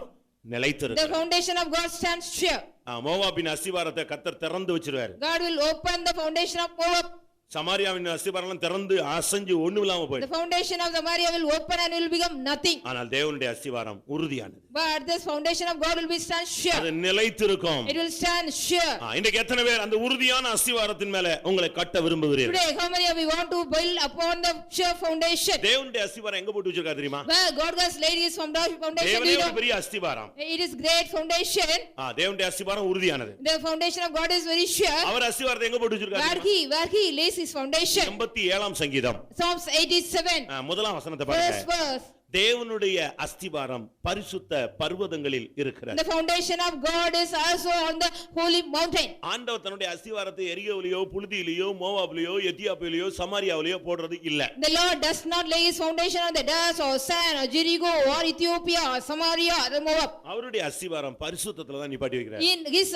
நிலைத்திருக்கிறது. The foundation of God stands sure. மோவாபின் அஸ்திவாரத்தை கர்த்தர் திறந்து வச்சிருவார். God will open the foundation of Moab. சமாரியாவின் அஸ்திவாரம் திறந்து அசைஞ்சு ஒண்ணும் இல்லாம The போயிடும். foundation of Samaria will open and will become nothing. ஆனால் தேவனுடைய அஸ்திவாரம் உறுதியானது. But this foundation of God will be stand sure. அது நிலைத்திருக்கும். It will stand sure. இன்னைக்கு எத்தனை பேர் அந்த உறுதியான அஸ்திவாரத்தின் மேல உங்களை கட்ட விரும்புகிறீர்கள்? Today how many of you want to build upon the sure foundation? தேவனுடைய அஸ்திவாரம் எங்க போட்டு வச்சிருக்கா தெரியுமா? Where God has laid his foundation. தேவனே ஒரு பெரிய அஸ்திவாரம். It is great foundation. தேவனுடைய அஸ்திவாரம் உறுதியானது. The foundation of God is very sure. அவர் அஸ்திவாரத்தை எங்க போட்டு வச்சிருக்காரு? Where he lays his foundation. 87ஆம் சங்கீதம் Psalms 87. முதலாம் வசனத்தை First பாருங்க. verse. தேவனுடைய அஸ்திபாரம் பரிசுத்த பர்வதங்களில் இருக்கிறது. The foundation of God is also on the holy mountain. ஆண்டவர் தன்னுடைய அஸ்திவாரத்தை எரிகோவிலேயோ புழுதியிலேயோ மோவாபிலேயோ எத்தியோப்பியாவிலேயோ சமாரியாவிலேயோ போடுறது இல்ல. The Lord does not lay his foundation on the dust or sand or Jericho or Ethiopia or Samaria or Moab. அவருடைய அஸ்திவாரம் பரிசுத்தத்துல தான் நிப்பாட்டி வைக்கிறார். In his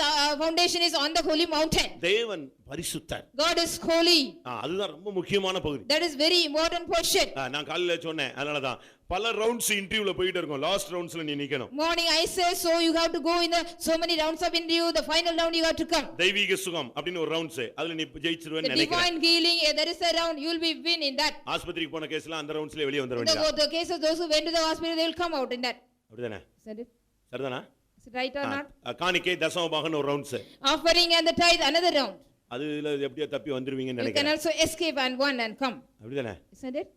foundation is on the holy mountain. தேவன் பரிசுத்தர். God is holy. அதுதான் ரொம்ப முக்கியமான பகுதி. That is very important portion. நான் காலையில சொன்னேன், அதனாலதான் பல ரவுண்ட்ஸ் இன்டர்வியூல போயிட்டு இருக்கோம். லாஸ்ட் ரவுண்ட்ஸ்ல நீ நிக்கணும். Morning I say so you have to go in the so many rounds of interview, the final round you have to come. தெய்வீக சுகம் அப்படின ஒரு ரவுண்ட்ஸ், அதுல நீ ஜெயிச்சிருவேன்னு The நினைக்கிறேன். divine healing, there is a round, you will be win in that. ஆஸ்பத்திரிக்கு போன கேஸ்ல அந்த ரவுண்ட்ஸ்ல வெளிய வந்துற வேண்டியதா. The case of those who went to the hospital, they will come out in that. அப்படிதானே? Is it? சரிதானா? Is it right or not? காணிக்கை தசம பாகம்னு ஒரு rounds. Offering and the tithe another round. அதுல எப்படியோ தப்பி வந்துருவீங்கன்னு You can நினைக்கிறேன். also escape and one and come. அப்படிதானே? Isn't it?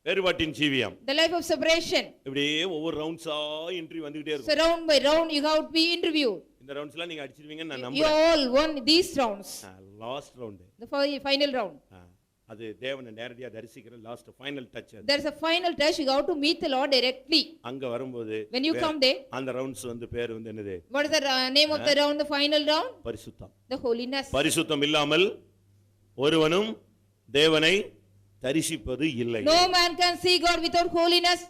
வேறுபாட்டின் ஜீவியம். The life of separation. இப்படியே ஒவ்வொரு ரவுண்ட்ஸா இன்டர்வியூ வந்துட்டே இருக்கும். So round by round you have to be interviewed. இந்த ரவுண்ட்ஸ்லாம் நீங்க அடிச்சிடுவீங்கன்னு நான் You நம்புறேன். all won these rounds. Last round. The final round. அது தேவனை நேரடியா தரிசிக்கிற last final touch. There is a final touch, you have to meet the Lord directly. அங்க வரும்போது When you come there, அந்த ரவுண்ட்ஸ் பேர் என்னது? what is the name of the round, the final round? பரிசுத்தம். The holiness. பரிசுத்தம் இல்லாமல் ஒருவனும் தேவனை தரிசிப்பது இல்லை. No man can see God without holiness.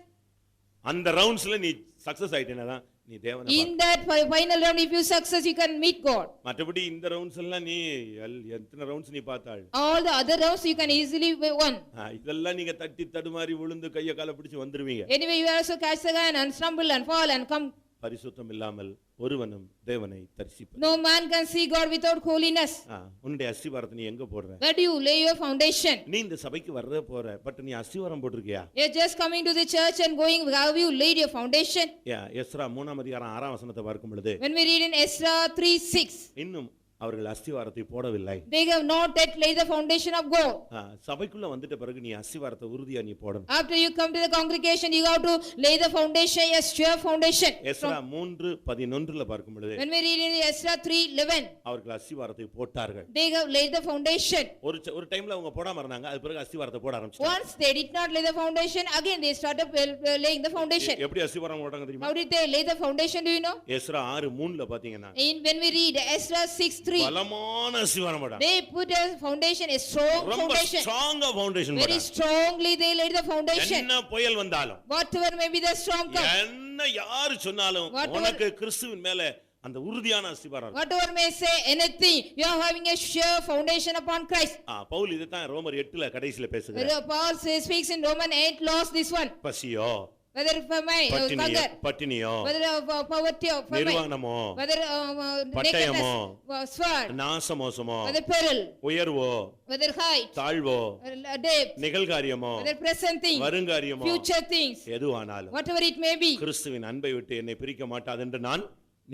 அந்த ரவுண்ட்ஸ்ல நீ சக்சஸ் ஆயிட்டேனா நீ தேவனை In that final round if you success you can meet God. மற்றபடி இந்த ரவுண்ட்ஸ் எல்லாம் நீ எத்தனை ரவுண்ட்ஸ் நீ பார்த்தாள்? All the other rounds you can easily win. இதெல்லாம் நீங்க தட்டி தடுமாறி விழுந்து கைய கால பிடிச்சு வந்துருவீங்க. Anyway you also catch the hand and stumble and fall and come. பரிசுத்தம் இல்லாமல் ஒருவனும் தேவனை தரிசிப்பது. No man can see God without holiness. உன்னுடைய அஸ்திவாரத்தை நீ எங்க போடுற? Where do you lay your foundation? நீ இந்த சபைக்கு வர்ற போற, பட் நீ அஸ்திவாரம் போட்டுருக்கியா? You're just coming to the church and going, have you laid your foundation? Ezra 3ஆம் அதிகாரம் 6ஆம் வசனத்தை பார்க்கும் பொழுது, When we read in Ezra 3:6, இன்னும் அவர்கள் அஸ்திவாரத்தை போடவில்லை. they have not yet laid the foundation of God. சபைக்குள்ள வந்துட்ட பிறகு நீ அஸ்திவாரத்தை உறுதியா நீ போடணும். After you come to the congregation you have to lay the foundation, a sure foundation. Ezra 3:11ல பார்க்கும் பொழுது, When we read in Ezra 3:11, அவர்கள் அஸ்திவாரத்தை போட்டார்கள். they have laid the foundation. ஒரு டைம்ல அவங்க போடாம இருந்தாங்க, அது பிறகு அஸ்திவாரத்தை போட ஆரம்பிச்சாங்க. Once they did not lay the foundation, again they started laying the foundation. எப்படி அஸ்திவாரம் போட்டாங்க தெரியுமா? How did they lay the foundation, do you know? Ezra 6:3ல பாத்தீங்கன்னா, When we read Ezra 6:3, பலமான அஸ்திவாரம் போட்டாங்க. they put a foundation, a strong ரொம்ப foundation. ஸ்ட்ராங்கா ஃபவுண்டேஷன் Very போட்டாங்க. strongly they laid the foundation. என்ன புயல் வந்தாலும், Whatever may be the storm come, என்ன யாரு சொன்னாலும், உனக்கு கிறிஸ்துவின் மேல அந்த உறுதியான அஸ்திவாரம் இருக்கு. whatever may say anything, you are having a sure foundation upon Christ. Pavul இதைத்தான் ரோமர் 8ல கடைசில பேசுகிறார். Paul speaks in Romans 8 laws this one. பசியோ, Whether for my hunger, பட்டினியோ, whether poverty or famine, நிர்வாணமோ, whether பட்டயமோ, nakedness, sword, நாசமோசமோ, whether peril, உயர்வோ, whether height, தாழ்வோ, depth, நிகழ்காரியமோ, whether present things, வருங்காரியமோ, future things, எதுவானாலும் whatever it may be, கிறிஸ்துவின் அன்பை விட்டு என்னை பிரிக்க மாட்டாது என்று நான்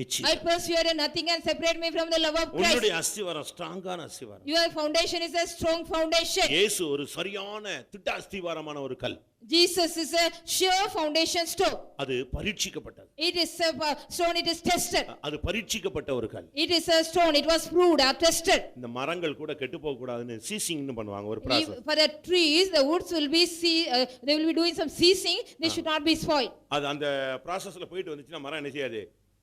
நிச்சயம். I persuade nothing can separate me from the love of Christ. உன்னுடைய அஸ்திவாரம் ஸ்ட்ராங்கான அஸ்திவாரம். Your foundation is a strong foundation. இயேசு ஒரு சரியான திட்ட அஸ்திவாரமான ஒரு கல். Jesus is a sure foundation stone. அது பரீட்சிக்கப்பட்டது. It is a stone, it is tested. அது பரீட்சிக்கப்பட்ட ஒரு கல். It is a stone, it was proved or tested. இந்த மரங்கள் கூட கெட்டு போக கூடாதுன்னு சீசிங்னு பண்ணுவாங்க ஒரு process. For the trees, the woods will be they will be doing some ceasing, they should not be spoiled. அது அந்த processல போயிட்டு வந்துச்சுனா மரம் என்ன செய்யாது?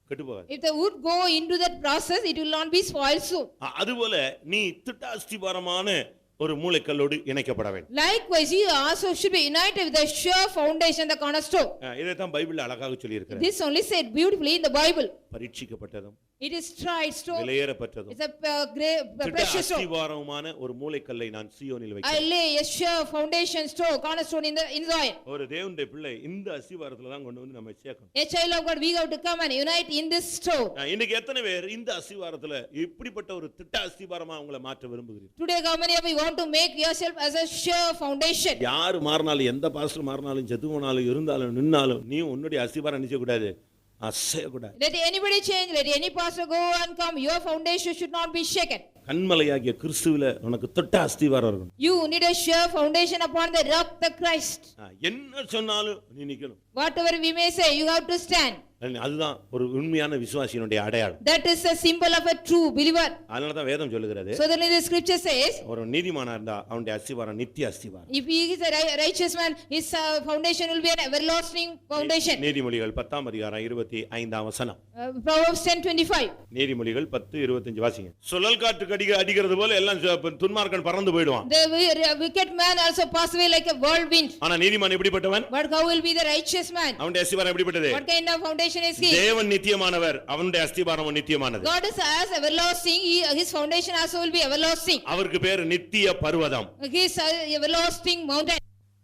கெட்டு போகாது. If the wood go into that process, it will not be spoiled soon. அதுபோல நீ திட்ட அஸ்திவாரமான ஒரு மூலைக்கல்லோடு இணைக்கப்பட வேண்டும். Likewise, you also should be united with the sure foundation, the cornerstone. இதை தான் பைபிள்ல அழகாக சொல்லி இருக்கிறார். This only said beautifully in the Bible. பரீட்சிக்கப்பட்டதும், It is tried stone. விலையேறப்பட்டதும், It's a precious stone. அஸ்திவாரமான ஒரு மூலைக்கல்லை நான் சீயோனில் I வைக்கிறேன். lay a sure foundation stone, cornerstone in Zion. ஒரு தேவனுடைய பிள்ளை இந்த அஸ்திவாரத்துல தான் கொண்டு வந்து நம்ம சேர்க்கணும். A child of God, we have to come and unite in this stone. இன்னைக்கு எத்தனை பேர் இந்த அஸ்திவாரத்துல இப்படிப்பட்ட ஒரு திட்ட அஸ்திவாரமா உங்களை மாற்ற விரும்புகிறீர்கள்? Today, how many of you want to make yourself as a sure foundation? யார் மாறினாலும், எந்த பாஸ்டர் மாறினாலும், செத்து போனாலும், இருந்தாலும், நின்னாலும் நீ உன்னுடைய அஸ்திவாரம் நிச்சய கூடாது, அசைய கூடாது. Let anybody change, let any pastor go and come, your foundation should not be shaken. கன்மலையாகிய கிறிஸ்துவில உனக்கு தொட்ட அஸ்திவாரம் இருக்கணும். You need a sure foundation upon the rock, the Christ. என்ன சொன்னாலும் நீ நிக்கணும். Whatever we may say, you have to stand. அதுதான் ஒரு உண்மையான விசுவாசியினுடைய அடையாளம். That is a symbol of a true believer. அதனால தான் வேதம் சொல்லுகிறது, So then the scripture says, ஒரு நீதிமானா இருந்தா அவனுடைய அஸ்திவாரம் நித்திய அஸ்திவாரம். if he is a righteous man, his foundation will be an everlasting foundation. நீதிமொழிகள் 10ஆம் அதிகாரம் 25ஆம் வசனம். Proverbs 10:25. நீதிமொழிகள் 10:25 வாசிங்க. சுழல் காற்று அடிக்கிறது போல எல்லாம் துன்மார்க்கன் பறந்து போய்டுவான். The wicked man also pass away like a whirlwind. ஆனா நீதிமான் எப்படிப்பட்டவன்? But how will be the righteous man? அவனுடைய அஸ்திவாரம் எப்படிப்பட்டது? What kind of foundation is he? தேவன் நித்தியமானவர், அவனுடைய அஸ்திவாரமும் நித்தியமானது. God is as everlasting, his foundation also will be everlasting. அவருக்கு பேர் நித்திய பர்வதம். His everlasting mountain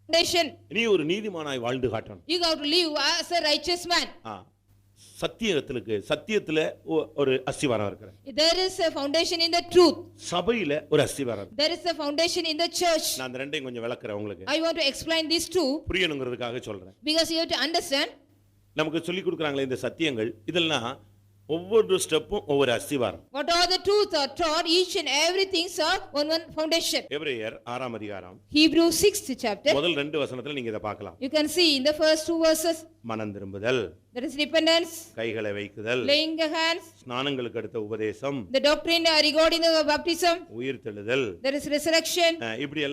foundation. நீ ஒரு நீதிமானாய் வாழ்ந்து காட்டணும். You have to live as a righteous man. சத்தியத்துல ஒரு அஸ்திவாரம் இருக்கு. There is a foundation in the truth. சபையில ஒரு அஸ்திவாரம். There is a foundation in the church. நான் அந்த ரெண்டையும் கொஞ்சம் விளக்குறேன் உங்களுக்கு. I want to explain these two புரியணும்ங்கிறதுக்காக சொல்றேன். because you have to understand. நமக்கு சொல்லி கொடுக்கறாங்களே இந்த சத்தியங்கள், இதெல்லாம் ஒவ்வொரு ஸ்டெப்பும் ஒவ்வொரு அஸ்திவாரம். What are the truths are taught, each and everything are one foundation. எபிரேயர் 6ஆம் அதிகாரம் Hebrews 6th chapter. முதல் 2 வசனத்துல நீங்க இத பார்க்கலாம். You can see in the first 2 verses. மனம் திரும்புதல், There is repentance, கைகளை வைக்குதல், laying the hands, ஸ்நானங்களுக்கு அடுத்த உபதேசம், the doctrine regarding the baptism, உயிர்த்தெழுதல், there is resurrection. இப்படி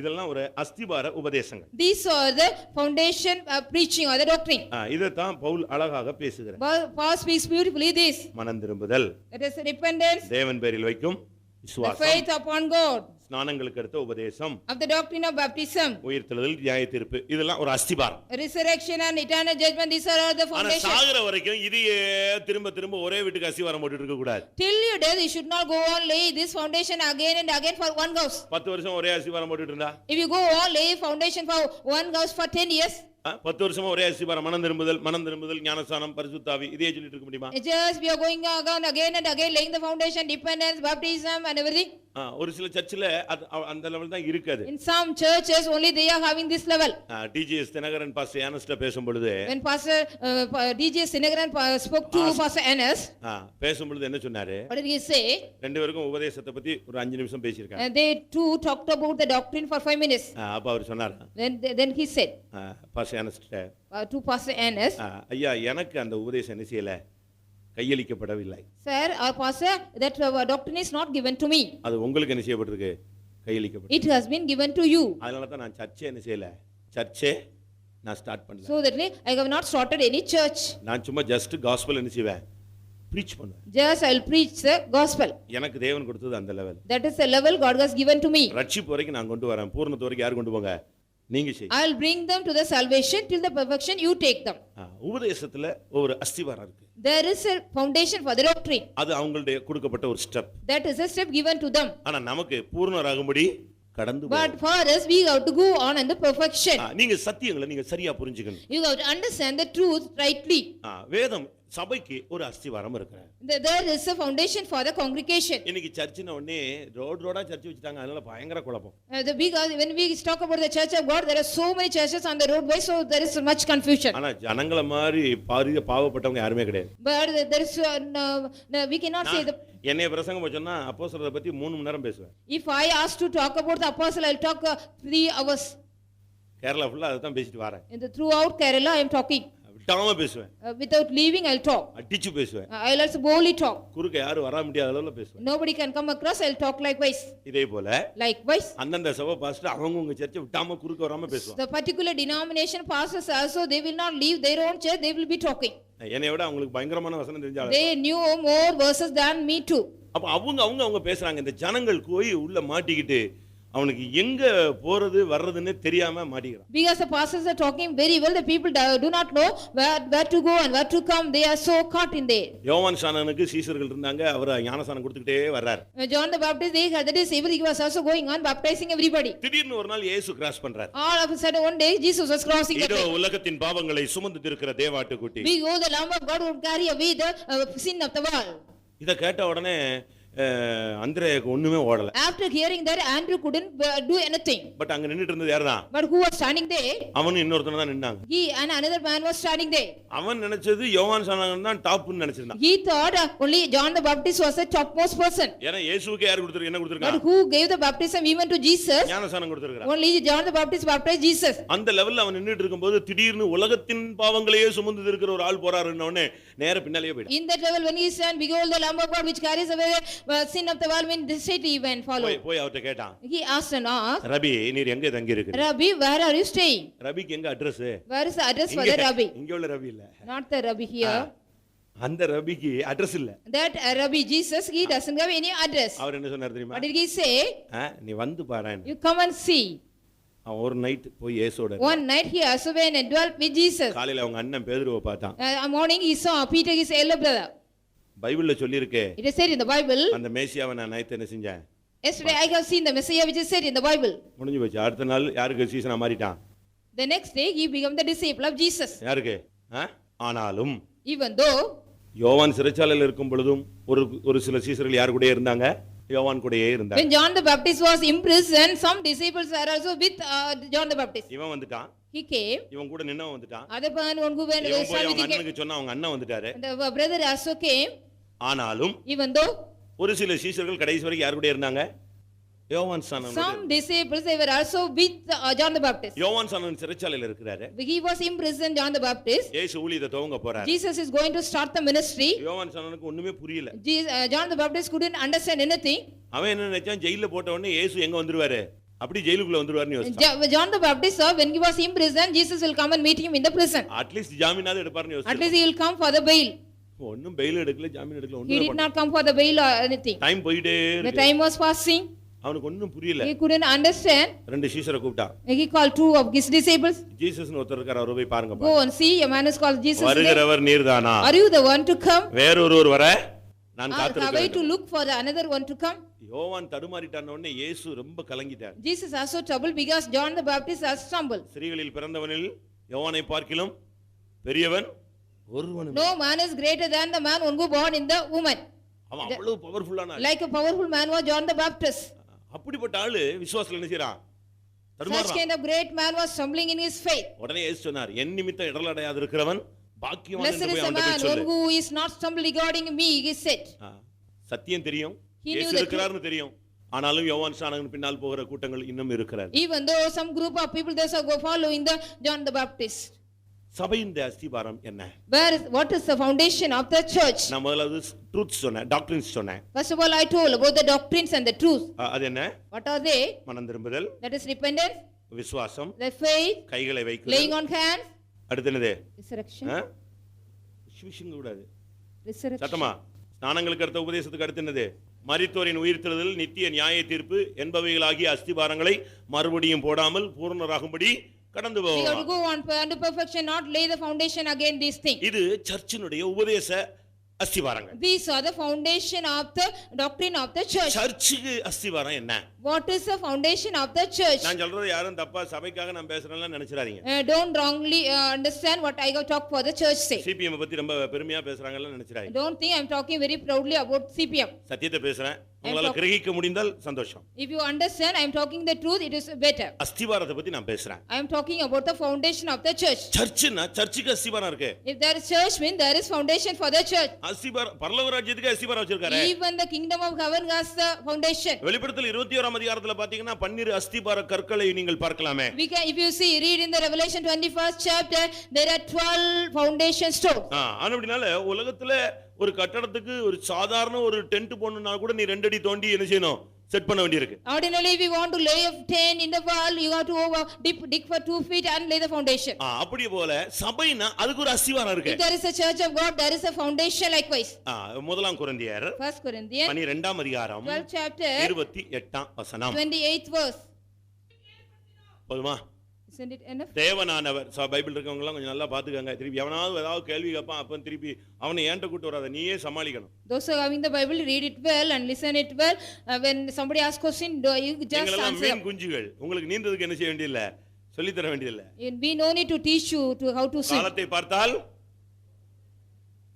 இதெல்லாம் ஒரு அஸ்திபார உபதேசங்கள். These are the foundation preaching or the doctrine. இதத்தான் பவுல் அழகாக பேசுகிறார். Paul speaks beautifully this. மனம் திரும்புதல், That is repentance, தேவன் பேரில் வைக்கும் the விசுவாசம், faith upon God, ஸ்நானங்களுக்கு அடுத்த உபதேசம், of the doctrine of baptism, உயிர்த்தெழுதல், நியாய தீர்ப்பு, இதெல்லாம் ஒரு அஸ்திபாரம். resurrection and eternal judgment, these are all the ஆனா foundation. சாகுற வரைக்கும் இதையே திரும்ப ஒரே வீட்டுக்கு அஸ்திவாரம் போட்டுட்டு இருக்க கூடாது. Till your death you should not go on lay this foundation again and again for one house. 10 வருஷம் ஒரே அஸ்திவாரம் போட்டுட்டு இருந்தா, If you go on lay foundation for one house for 10 years, 10 வருஷமா ஒரே அஸ்திவாரம், மனம் திரும்புதல், ஞானஸ்நானம், பரிசுத்தாவி, இதே சொல்லிட்டு இருக்க முடியுமா? just we are going again and again laying the foundation, dependence, baptism and everything. ஒரு சில சர்ச்சில் அந்த லெவல் தான் இருக்குது. In some churches only they are having this level. DGS Dhinakaran pastor யானஸ்ட பேசும் பொழுது, When Pastor DJ Sinagaran spoke to Pastor Anas, பேசும் பொழுது என்ன சொன்னாரு? what did he say? ரெண்டு பேருக்கும் உபதேசத்தை பத்தி ஒரு 5 நிமிஷம் பேசியிருக்காங்க. They too talked about the doctrine for 5 minutes. அப்ப அவர் சொன்னார், Then he said பாஸ்டர் யானஸ்ட, to Pastor Anas, ஐயா எனக்கு அந்த உபதேசம் என்ன செய்யல, கையளிக்கப்படவில்லை. Sir, our pastor, that doctrine is not given to me. அது உங்களுக்கு என்ன செய்யப்பட்டிருக்கு? கையளிக்கப்பட்டது. It has been given to you. அதனால தான் நான் சர்ச்சே என்ன செய்யல, சர்ச்சே நான் ஸ்டார்ட் பண்ணல. So that I have not started any church. நான் சும்மா ஜஸ்ட் காஸ்பல் என்ன செய்வேன், பிரீச் பண்ணுவேன். Just I will preach the gospel. எனக்கு தேவன் கொடுத்தது அந்த level. That is the level God has given to me. ரட்சிப்பு வரைக்கும் நான் கொண்டு வரேன், பூரணத்து வரைக்கும் யார் கொண்டு போங்க, நீங்க செய்யுங்க. I will bring them to the salvation, till the perfection you take them. உபதேசத்துல ஒரு அஸ்திவாரம் இருக்கு. There is a foundation for the doctrine. அது அவங்களுடைய கொடுக்கப்பட்ட ஒரு step. That is a step given to them. ஆனா நமக்கு பூரணராகும்படி கடந்து But for us we have to go on in the perfection. நீங்க சத்தியங்களை நீங்க சரியா புரிஞ்சுக்கணும். You have to understand the truth rightly. வேதம் சபைக்கு ஒரு அஸ்திவாரம் இருக்கு. There is a foundation for the congregation. இன்னைக்கு சர்ச்சின உடனே ரோடா சர்ச் வச்சிட்டாங்க, அதனால பயங்கர குழப்பம். Because when we talk about the church of God, there are so many churches on the roadway, so there is much confusion. ஆனா ஜனங்கள மாதிரி பாவப்பட்டவங்க யாருமே கிடையாது. But there is we cannot say the. என்னைய பிரசங்கம் வச்சோம்னா அப்போஸ்தலரை பத்தி 3 மணி நேரம் பேசுவேன். If I ask to talk about the apostle, I will talk 3 hours. Kerala ஃபுல்லா அதான் பேசிட்டு வரேன். Throughout Kerala I am talking. விடாம பேசுவேன். Without leaving I will talk. அடிச்சு பேசுவேன். I will also boldly talk. குறுக்க யாரும் வர முடியாத அளவுல பேசுவேன். Nobody can come across, I will talk likewise. இதே போல Likewise. அந்தந்த சபை பாஸ்டர் அவங்கவங்க சர்ச்சை விடாம குறுக்க வராம பேசுவாங்க. The particular denomination pastors also, they will not leave their own church, they will be talking. என்னை விட அவங்களுக்கு பயங்கரமான வசனம் தெரிஞ்சாங்க. They knew more verses than me too. அப்ப அவங்க பேசுறாங்க, இந்த ஜனங்கள் போய் உள்ள மாட்டிக்கிட்டு அவனுக்கு எங்க போறது வர்றதுன்னு தெரியாம மாட்டிக்கிறான். Because the pastors are talking very well, the people do not know where to go and where to come, they are so caught in there. யோவான் ஸ்நானனுக்கு சீசர்கள் இருந்தாங்க, அவர் ஞானஸ்நானம் கொடுத்துக்கிட்டே வர்றார். John the Baptist, they had that is he was also going on baptizing everybody. திடீர்னு ஒரு நாள் இயேசு கிராஸ் பண்றார். All of a sudden one day Jesus was crossing the way. இதோ உலகத்தின் பாவங்களை சுமந்து இருக்கிற தேவாட்டுக்குட்டி. Behold the Lamb of God who carry away the sin of the world. இத கேட்ட உடனே அந்திரேயாக்கு ஒண்ணுமே ஓடல. After hearing that, Andrew couldn't do anything. But அங்க நின்னுட்டு இருந்தது யாருதான்? But who was standing there? அவனும் இன்னொருத்தனும் தான் நின்னாங்க. He and another man was standing there. அவன் நினைச்சது யோவான் ஸ்நானகன் தான் டாப்னு நினைச்சிருந்தான். He thought only John the Baptist was the topmost person. ஏன்னா இயேசுவுக்கு யார் கொடுத்திருக்க என்ன கொடுத்திருக்கான்? But who gave the baptism even to Jesus? ஞானஸ்நானம் கொடுத்திருக்கான். Only John the Baptist baptized Jesus. அந்த லெவல்ல அவன் நின்னுட்டு இருக்கும்போது திடீர்னு உலகத்தின் பாவங்களையே சுமந்து இருக்கிற ஒரு ஆள் போறாருன்ன உடனே நேரா பின்னாலேயே போயிடு. In that level when he stand, behold the Lamb of God which carries away the sin of the world, when this city even follow. போய் அவர்ட்ட கேட்டான். He asked and asked, ரபி நீர் எங்க தங்கி இருக்கீங்க? Rabbi, where are you staying? ரபிக்கு எங்க address? Where is the address for the Rabbi? இங்க உள்ள ரபி இல்ல. Not the Rabbi here. அந்த ரபிக்கு அட்ரஸ் இல்ல. That Rabbi Jesus, he doesn't have any address. அவர் என்ன சொன்னார் தெரியுமா? What did he say? நீ வந்து பாறேன். You come and see. அவன் ஒரு நைட் போய் இயேசுவோட. One night he also went and dwelt with Jesus. காலையில அவங்க அண்ணன் பேதுருவை பார்த்தான். Morning he saw Peter, his elder brother. பைபிள்ல சொல்லி இருக்கே. It is said in the Bible. அந்த மேசியாவை நான் நைட் என்ன செஞ்சேன்? Yesterday I have seen the Messiah which is said in the Bible. முடிஞ்சு போச்சு. அடுத்த நாள் யாருக்கு சீசனா மாறிட்டான்? The next day he became the disciple of Jesus. யாருக்கு? ஆனாலும் Even though யோவான் சிறைச்சாலையில் இருக்கும் பொழுதும் ஒரு சில சீசர்கள் யார் கூடயே இருந்தாங்க? யோவான் கூடயே இருந்தாங்க. when John the Baptist was imprisoned, some disciples were also with John the Baptist. இவன் வந்துட்டான். He came. இவன் கூட நின்னவன் வந்துட்டான். Other man one who went இவன் போய் with அவங்க him. அண்ணனுக்கு சொன்னா அவங்க அண்ணன் வந்துட்டாரு. The brother also came. ஆனாலும் Even though ஒரு சில சீசர்கள் கடைசி வரைக்கும் யார் கூட இருந்தாங்க? யோவான் ஸ்நானகன். some disciples they were also with John the Baptist. யோவான் ஸ்நானகன் சிறைச்சாலையில் இருக்கிறாரு. He was imprisoned, John the Baptist. இயேசு ஊழியத்தை துவங்க போறாரு. Jesus is going to start the ministry. யோவான் ஸ்நானகனுக்கு ஒண்ணுமே புரியல. John the Baptist couldn't understand anything. அவன் என்ன நினைச்சான்? ஜெயில போட்ட உடனே இயேசு எங்க வந்துருவாரு? அப்படி ஜெயிலுக்குள்ள வந்துருவாருன்னு யோசிச்சான். John the Baptist saw when he was imprisoned, Jesus will come and meet him in the prison. At least ஜாமீனாவது எடுப்பாருன்னு At யோசிச்சான். least he will come for the bail. ஒண்ணும் பெயில் எடுக்கல, ஜாமீன் எடுக்கல, He did ஒண்ணும் not come for the bail or anything. Time போயிட்டே The இருக்கு. time was passing. அவனுக்கு ஒண்ணும் புரியல. He couldn't understand. ரெண்டு சீசரை கூப்பிட்டான். He called two of his disciples. ஜீசஸ்னு ஒருத்தர் இருக்கார், அவரை போய் பாருங்க. Go and see, a man is called Jesus. வருகிறவர் நீர்தானா? Are you the one to come? வேறொருவர் வர நான் Are we காத்திருக்கிறேன். to look for the another one to come? யோவான் தடுமாறிட்டான உடனே இயேசு ரொம்ப கலங்கிட்டார். Jesus also troubled because John the Baptist has stumbled. ஸ்திரீகளில் பிறந்தவனில் யோவானை பார்க்கிலும் பெரியவன் ஒருவனும். No man is greater than the man who born in the woman. அவன் அவ்வளவு பவர்ஃபுல்லான. Like a powerful man was John the Baptist. அப்படிப்பட்ட ஆளு விசுவாசத்துல என்ன செய்றான்? Such தடுமாறான். kind of great man was stumbling in his faith. உடனே இயேசு சொன்னார், என் நிமித்தம் இடரலடையாது இருக்கிறவன் பாக்கியவான் Blessed என்று is போய் the அவன்கிட்ட man போய் சொல்லு. who is not stumbling regarding me, he said. சத்தியம் தெரியும், He knew இயேசு the இருக்கிறார்னு தெரியும். ஆனாலும் யோவான் ஸ்நானகன் பின்னால் போகிற கூட்டங்கள் இன்னும் இருக்கிறார். Even though some group of people they are go following the John the Baptist. சபையின் அஸ்திபாரம் என்ன? What is the foundation of the church? நான் முதல்ல ட்ரூத் சொன்னேன், டாக்டரின்ஸ் சொன்னேன். First of all I told about the doctrines and the truth. அது என்ன? What are they? மனம் திரும்புதல், That is repentance, விசுவாசம், the faith, கைகளை வைக்கிறது, laying on hands, அடுத்து என்னது? resurrection. விசுவாசம் கூடாது. Resurrection. சத்தமா ஸ்நானங்களுக்கு அடுத்த உபதேசத்துக்கு அடுத்து என்னது? மரித்தோரின் உயிர்த்தெழுதல், நித்திய நியாய தீர்ப்பு என்பவைகளாகிய அஸ்திபாரங்களை மறுபடியும் போடாமல் பூரணராகும்படி கடந்து We have to போவோம். go on unto perfection, not lay the foundation again these things. இது சர்ச்சினுடைய உபதேச அஸ்திபாரங்கள். These are the foundation of the doctrine of the church. சர்ச்சுக்கு அஸ்திபாரம் என்ன? What is the foundation of the church? நான் சொல்றது யாரும் தப்பா சபைக்காக நான் பேசுறேன்னு நினைச்சிராதீங்க. Don't wrongly understand what I have talked for the church sake. CPM பத்தி ரொம்ப பெருமையா பேசுறாங்கன்னு நினைச்சிராதீங்க. Don't think I am talking very proudly about CPM. சத்தியத்தை பேசுறேன். உங்களால கிரகிக்க முடிந்தால் சந்தோஷம். If you understand I am talking the truth, it is better. அஸ்திபாரத்தை பத்தி நான் பேசுறேன். I am talking about the foundation of the church. சர்ச்சுனா சர்ச்சுக்கு அஸ்திபாரம் இருக்கு. If there is church, mean there is foundation for the church. அஸ்திபாரம் பரலோக ராஜ்யத்துக்கு அஸ்திபாரம் வச்சிருக்காரு. Even the kingdom of heaven has the foundation. வெளிப்படுத்தல் 21ஆம் அதிகாரத்துல பாத்தீங்கன்னா 12 அஸ்திபார கற்களை நீங்கள் பார்க்கலாமே. We can, if you see, read in the Revelation 21st chapter, there are 12 foundation stones. அப்படினால உலகத்துல ஒரு கட்டடத்துக்கு ஒரு சாதாரண ஒரு டென்ட் போடணும்னா கூட நீ 2 அடி தோண்டி என்ன செய்யணும்? செட் பண்ண வேண்டியிருக்கு. Ordinarily if you want to lay a tent in the wall, you have to dig for 2 feet and lay the foundation. அப்படியே போல சபைனா அதுக்கு ஒரு அஸ்திவாரம் இருக்கு. If there is a church of God, there is a foundation likewise. முதலாம் கொரிந்தியர் 1 Corinthians 12ஆம் அதிகாரம் 12th chapter 28ஆம் வசனம். 28th verse. போதுமா? Isn't it enough? தேவனானவர் பைபிள் இருக்கவங்க எல்லாம் கொஞ்சம் நல்லா பாத்துக்கங்க. திருப்பி எவனாவது ஏதாவது கேள்வி கேட்பான், அப்ப திருப்பி அவனை ஏன்ட்ட கூட்டு வராத, நீயே சமாளிக்கணும். Those who are having the Bible, read it well and listen it well. When somebody asks question, you just answer. மீன் குஞ்சுகள், உங்களுக்கு நீந்ததுக்கு என்ன செய்ய வேண்டியதில்லை, சொல்லி தர வேண்டியதில்லை. We no need to teach you to how to swim. காலத்தை பார்த்தால்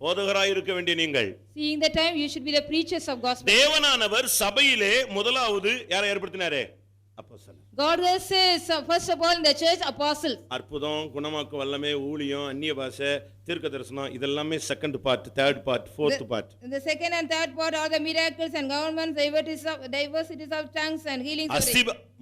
போதகராய் இருக்க வேண்டிய நீங்கள் Seeing the time, you should be the preachers of gospel. தேவனானவர் சபையிலே முதலாவது யாரை ஏற்படுத்தினாரு? அப்போஸ்தலர். God says, first of all in the church, apostles. அற்புதம், குணமாக்கு வல்லமை, ஊழியம், அந்நிய பாஷை, தீர்க்க தரிசனம் இதெல்லாமே second part, third part, fourth part. The second and third part are the miracles and governments, diversities of tongues and healings.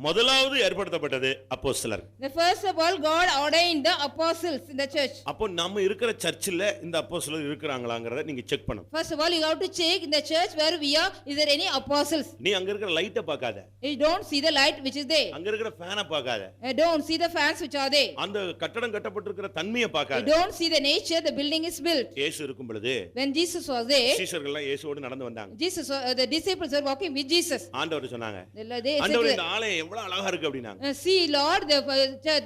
முதலாவது ஏற்படுத்தப்பட்டது அப்போஸ்தலர். The first of all, God ordained the apostles in the church. அப்போ நம்ம இருக்கிற சர்ச்சில் இந்த அப்போஸ்தலர் இருக்கிறாங்களாங்கறத நீங்க செக் பண்ணணும். First of all, you have to check in the church where we are, is there any apostles? நீ அங்க இருக்கிற லைட்ட பார்க்காத. You don't see the light which is there. அங்க இருக்கிற ஃபேனை பார்க்காத. You don't see the fans which are there. அந்த கட்டடம் கட்டப்பட்டிருக்கிற தன்மையை பார்க்காத. You don't see the nature the building is built. இயேசு இருக்கும் பொழுது When Jesus was there, சீஷர்கள் எல்லாம் இயேசுவோடு நடந்து வந்தாங்க. the disciples were walking with Jesus. ஆண்டவர் சொன்னாங்க, They ஆண்டவரே said, இந்த ஆலயம் எவ்வளவு அழகா இருக்கு அப்படினாங்க. see Lord,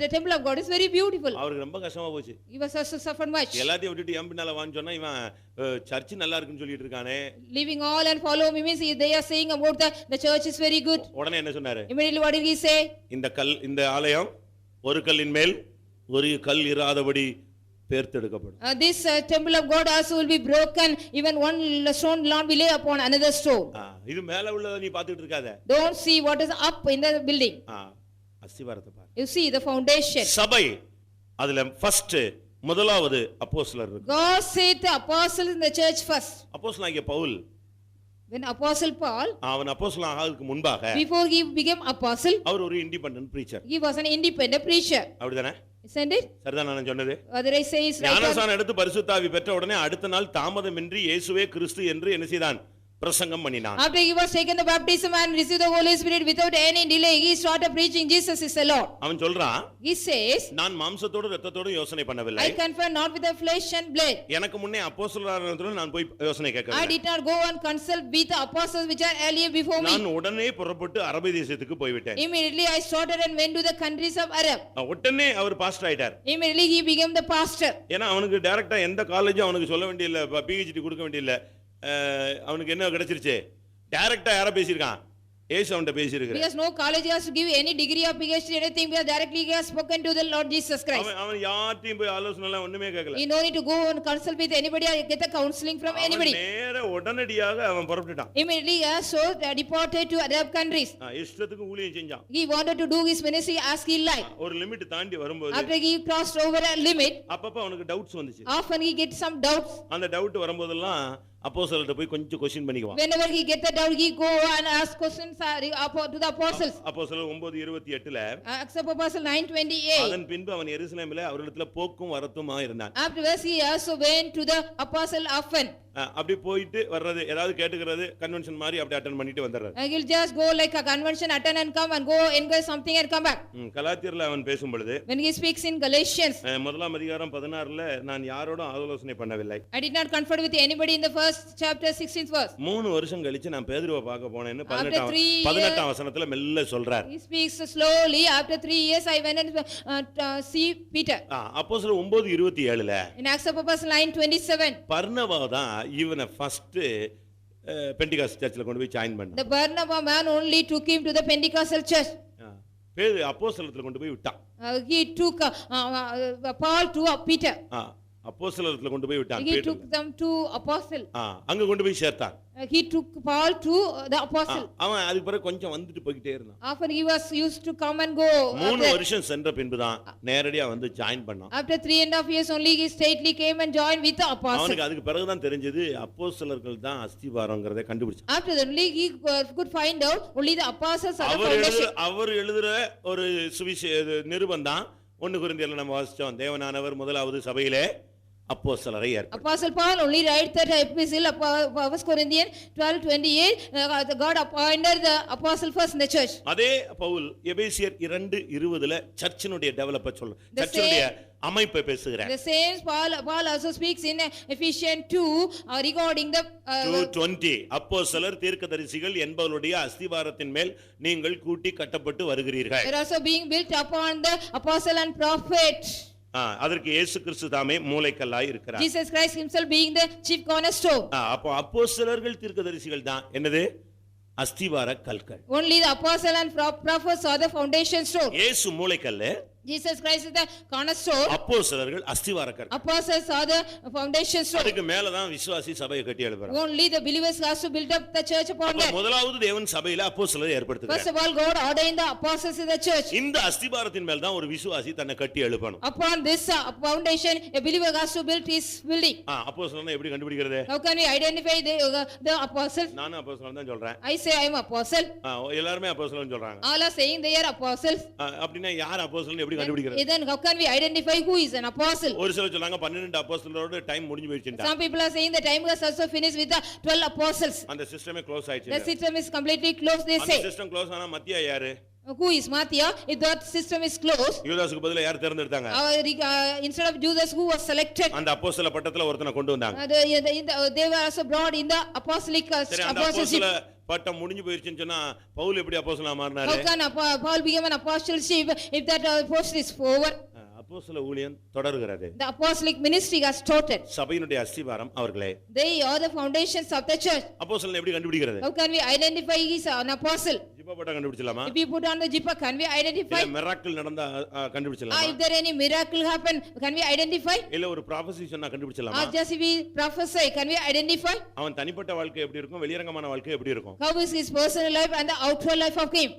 the temple of God is very beautiful. அவருக்கு ரொம்ப கஷ்டமா போச்சு. He was also suffered much. எல்லாத்தையும் விட்டுட்டு என் பின்னால வான்னு சொன்னா இவன் சர்ச் நல்லா இருக்குன்னு சொல்லிட்டு இருக்கானே. Leaving all and follow me means they are saying about the church is very good. உடனே என்ன சொன்னாரு? Immediately what did he say? இந்த ஆலயம் ஒரு கல்லின் மேல் ஒரு கல் இராதபடி பேர்த்தெடுக்கப்படும். This temple of God also will be broken, even one stone will not be laid upon another stone. இது மேல உள்ளத நீ பாத்துட்டு இருக்காத. Don't see what is up in the building. அஸ்திவாரத்தை பாரு. You see the foundation. சபை அதுல ஃபர்ஸ்ட் முதலாவது அப்போஸ்தலர் இருக்கு. God said the apostles in the church first. அப்போஸ்தலனாகிய பவுல், When Apostle Paul, அவன் அப்போஸ்தலன் ஆகிறதுக்கு முன்பாக before he became apostle, அவர் ஒரு independent preacher. he was an independent preacher. அப்படிதானே? Isn't it? சரிதான் நான் சொன்னது? Whether I say is right. ஞானஸ்நானம் எடுத்து பரிசுத்த ஆவி பெற்ற உடனே அடுத்த நாள் தாமதமின்றி இயேசுவே கிறிஸ்து என்று என்ன செய்தான்? பிரசங்கம் பண்ணினான். After he was taken the baptism and received the Holy Spirit without any delay, he started preaching Jesus is the Lord. அவன் சொல்றான், He says, நான் மாம்சத்தோடு இரத்தத்தோடு யோசனை பண்ணவில்லை. I confer not with the flesh and blood. எனக்கு முன்னே அப்போஸ்தலரானதுல நான் போய் யோசனை I கேட்கவில்லை. did not go and consult with the apostles which are earlier before me. நான் உடனே புறப்பட்டு அரபி தேசத்துக்கு போய்விட்டேன். Immediately I started and went to the countries of Arab. உடனே அவர் பாஸ்டர் ஆயிட்டார். Immediately he became the pastor. ஏன்னா அவனுக்கு டைரக்டா எந்த காலேஜும் அவனுக்கு சொல்ல வேண்டிய இல்ல, பிஹெச்டி கொடுக்க வேண்டிய இல்ல. அவனுக்கு என்ன கிடைச்சிருச்சு? டைரக்டா யார பேசியிருக்கான்? இயேசு அவன்கிட்ட He பேசியிருக்கிறார். has no college, he has to give any degree of PhD anything, because directly he has spoken to the Lord Jesus Christ. அவன் யார்ட்டையும் போய் ஆலோசனை எல்லாம் ஒண்ணுமே கேட்கல. He no need to go and consult with anybody or get the counseling from anybody. நேரா உடனடியாக அவன் புறப்பட்டுட்டான். Immediately he also deported to Arab countries. இஷ்டத்துக்கு ஊழியம் செஞ்சான். He wanted to do his ministry as he liked. ஒரு limit தாண்டி வரும்போது After he crossed over a limit, அப்பப்ப அவனுக்கு டவுட்ஸ் வந்துச்சு. often he gets some doubts. அந்த டவுட் வரும்போதெல்லாம் அப்போஸ்தலர்ட்ட போய் கொஞ்சம் question பண்ணிக்குவான். Whenever he get the doubt, he go and ask questions to the apostles. அப்போஸ்தலர் 9:28ல Acts of Apostles 9:28. அதன் பின்பு அவன் எருசலேமிலே அவரிடத்துல போக்கும் வரத்துமா இருந்தான். Afterwards he also went to the apostle often. அப்படி போயிட்டு வர்றது, ஏதாவது கேட்டுக்கிறது, கன்வென்ஷன் மாதிரி அப்படி அட்டெண்ட் பண்ணிட்டு வந்துடுறாரு. He'll just go like a convention, attend and come and go enjoy something and come back. கலாத்தியர்ல அவன் பேசும் பொழுது, When he speaks in Galatians, முதலாம் அதிகாரம் 16ல நான் யாரோடும் ஆலோசனை பண்ணவில்லை. I did not confer with anybody in the first chapter 16th verse. 3 வருஷம் கழிச்சு நான் பேதுருவை பார்க்க போனேன்னு After 3 years, 18ஆம் வசனத்துல மெல்ல சொல்றார். He speaks slowly. After 3 years, I went and see Peter. அப்போஸ்தலர் 9:27ல In Acts of Apostles 9:27, பர்னபா தான் இவனை ஃபர்ஸ்ட் பெண்டிகாஸ்ட் சர்ச்சில் கொண்டு போய் ஜாயின் பண்ணான். the Barnabas man only took him to the Pentecostal church. பேதுரு அப்போஸ்தலத்துல கொண்டு போய் விட்டான். He took Paul to Peter. அப்போஸ்தலத்துல கொண்டு போய் விட்டான். He took them to apostle. அங்க கொண்டு போய் சேர்த்தான். He took Paul to the apostle. அவன் அதுக்கு பிறகு கொஞ்சம் வந்துட்டு போயிட்டே இருந்தான். Often he was used to come and go. 3 வருஷம் சென்ற பின்புதான் நேரடியா வந்து ஜாயின் பண்ணான். After 3.5 years only he straightly came and joined with the apostle. அவனுக்கு அதுக்கு பிறகுதான் தெரிஞ்சது அப்போஸ்தலர்கள் தான் அஸ்திவாரம்ங்கறதை கண்டுபிடிச்சான். After that only he could find out only the apostles are the foundation. அவர் எழுதுற ஒரு நிருபம் தான் 1 கொரிந்தியர்ல நம்ம வாசிச்சோம். தேவனானவர் முதலாவது சபையிலே அப்போஸ்தலரை ஏற்படுத்தினார். Apostle Paul only write that epistle of 1 Corinthians 12:28. God appointed the apostle first in the church. அதே பவுல் எபேசியர் 2:20ல சர்ச்சினுடைய டெவலப்ப சொல்ற, சர்ச்சினுடைய அமைப்பை பேசுகிறார். The same Paul also speaks in Ephesians 2 regarding the 2:20 அப்போஸ்தலர் தீர்க்கதரிசிகள் என்பவருடைய அஸ்திவாரத்தின் மேல் நீங்கள் கூட்டி கட்டப்பட்டு வருகிறீர்கள். they are also being built upon the apostle and prophet. அதற்கு இயேசு கிறிஸ்து தாமே மூலைக்கல்லாய் இருக்கிறார். Jesus Christ himself being the chief cornerstone. அப்போ அப்போஸ்தலர்கள் தீர்க்கதரிசிகள் தான் என்னது? அஸ்திவார கற்கள். Only the apostle and prophets are the foundation stone. இயேசு மூலைக்கல்லு, Jesus Christ is the cornerstone. அப்போஸ்தலர்கள் அஸ்திவாரக்கர். Apostles are the foundation stone. அதுக்கு மேல தான் விசுவாசி சபையை கட்டி எழுப்புறார். Only the believers has to build up the church upon that. முதலாவது தேவன் சபையில அப்போஸ்தலரை ஏற்படுத்துகிறார். First of all, God ordained the apostles in the church. இந்த அஸ்திபாரத்தின் மேல் தான் ஒரு விசுவாசி தன்னை கட்டி எழுப்பணும். Upon this foundation, a believer has to build his building. அப்போஸ்தலனை எப்படி கண்டுபிடிக்கிறது? How can we identify the apostles? நானும் அப்போஸ்தலன் தான் சொல்றேன். I say I am apostle. எல்லாரும் அப்போஸ்தலன் சொல்றாங்க. All are saying they are apostles. அப்படினா யார் அப்போஸ்தலன் எப்படி கண்டுபிடிக்கிறது? Then how can we identify who is an apostle? ஒரு சிலர் சொல்றாங்க 12 அப்போஸ்தலரோட டைம் முடிஞ்சு போயிடுச்சுடா. Some people are saying the time has also finished with the 12 apostles. அந்த சிஸ்டமே க்ளோஸ் ஆயிடுச்சு. The system is completely closed, they say. அந்த சிஸ்டம் க்ளோஸ் ஆனா மத்தியா யாரு? Who is Matthias? If that system is closed, யூதாஸ்க்கு பதிலா யார் தேர்ந்தெடுத்தாங்க? Instead of Judas who was selected, அந்த அப்போஸ்தல பட்டத்துல ஒருத்தனை கொண்டு வந்தாங்க. they were also brought in the apostolic apostleship. பட்டம் முடிஞ்சு போயிருச்சுன்னு சொன்னா பவுல் எப்படி அப்போஸ்தலனா மாறினாரு? How can Paul become an apostleship if that post is over? அப்போஸ்தல ஊழியம் தொடர்கிறது. The apostolic ministry has started. சபையினுடைய அஸ்திவாரம் அவர்களே. They are the foundations of the church. அப்போஸ்தலனை எப்படி கண்டுபிடிக்கிறது? How can we identify he is an apostle? ஜிப்பா பட்டம் கண்டுபிடிச்சலாமா? If we put on the jippa, can we identify? இல்ல மிராக்கிள் நடந்தா கண்டுபிடிச்சலாமா? If there any miracle happen, can we identify? இல்ல ஒரு prophecy சொன்னா கண்டுபிடிச்சலாமா? Or just if we prophesy, can we identify? அவன் தனிப்பட்ட வாழ்க்கை எப்படி இருக்கும், வெளியரங்கமான வாழ்க்கை எப்படி இருக்கும்? How is his personal life and the outward life of him?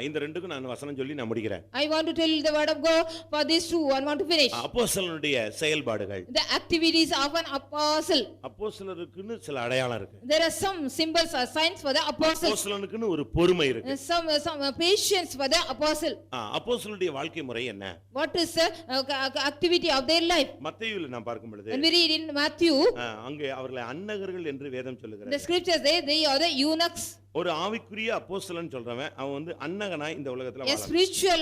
இந்த ரெண்டுக்கும் நான் வசனம் சொல்லி நான் முடிக்கிறேன். I want to tell the word of God for these two. I want to finish. அப்போஸ்தலனுடைய செயல்பாடுகள். The activities of an apostle. அப்போஸ்தலருக்குன்னு சில அடையாளம் இருக்கு. There are some symbols or signs for the apostle. அப்போஸ்தலனுக்குன்னு ஒரு பொறுமை இருக்கு. Some patience for the apostle. அப்போஸ்தலனுடைய வாழ்க்கை முறை என்ன? What is the activity of their life? மத்தேயுவில் நாம் பார்க்கும் பொழுது When we read in Matthew, அங்கே அவர்களை அன்னகர்கள் என்று வேதம் சொல்லுகிறது. the scriptures they are the eunuchs. ஒரு ஆவிக்குரிய அப்போஸ்தலன் சொல்றவன் அவன் வந்து அன்னகனாய் இந்த உலகத்துல A வாழணும். spiritual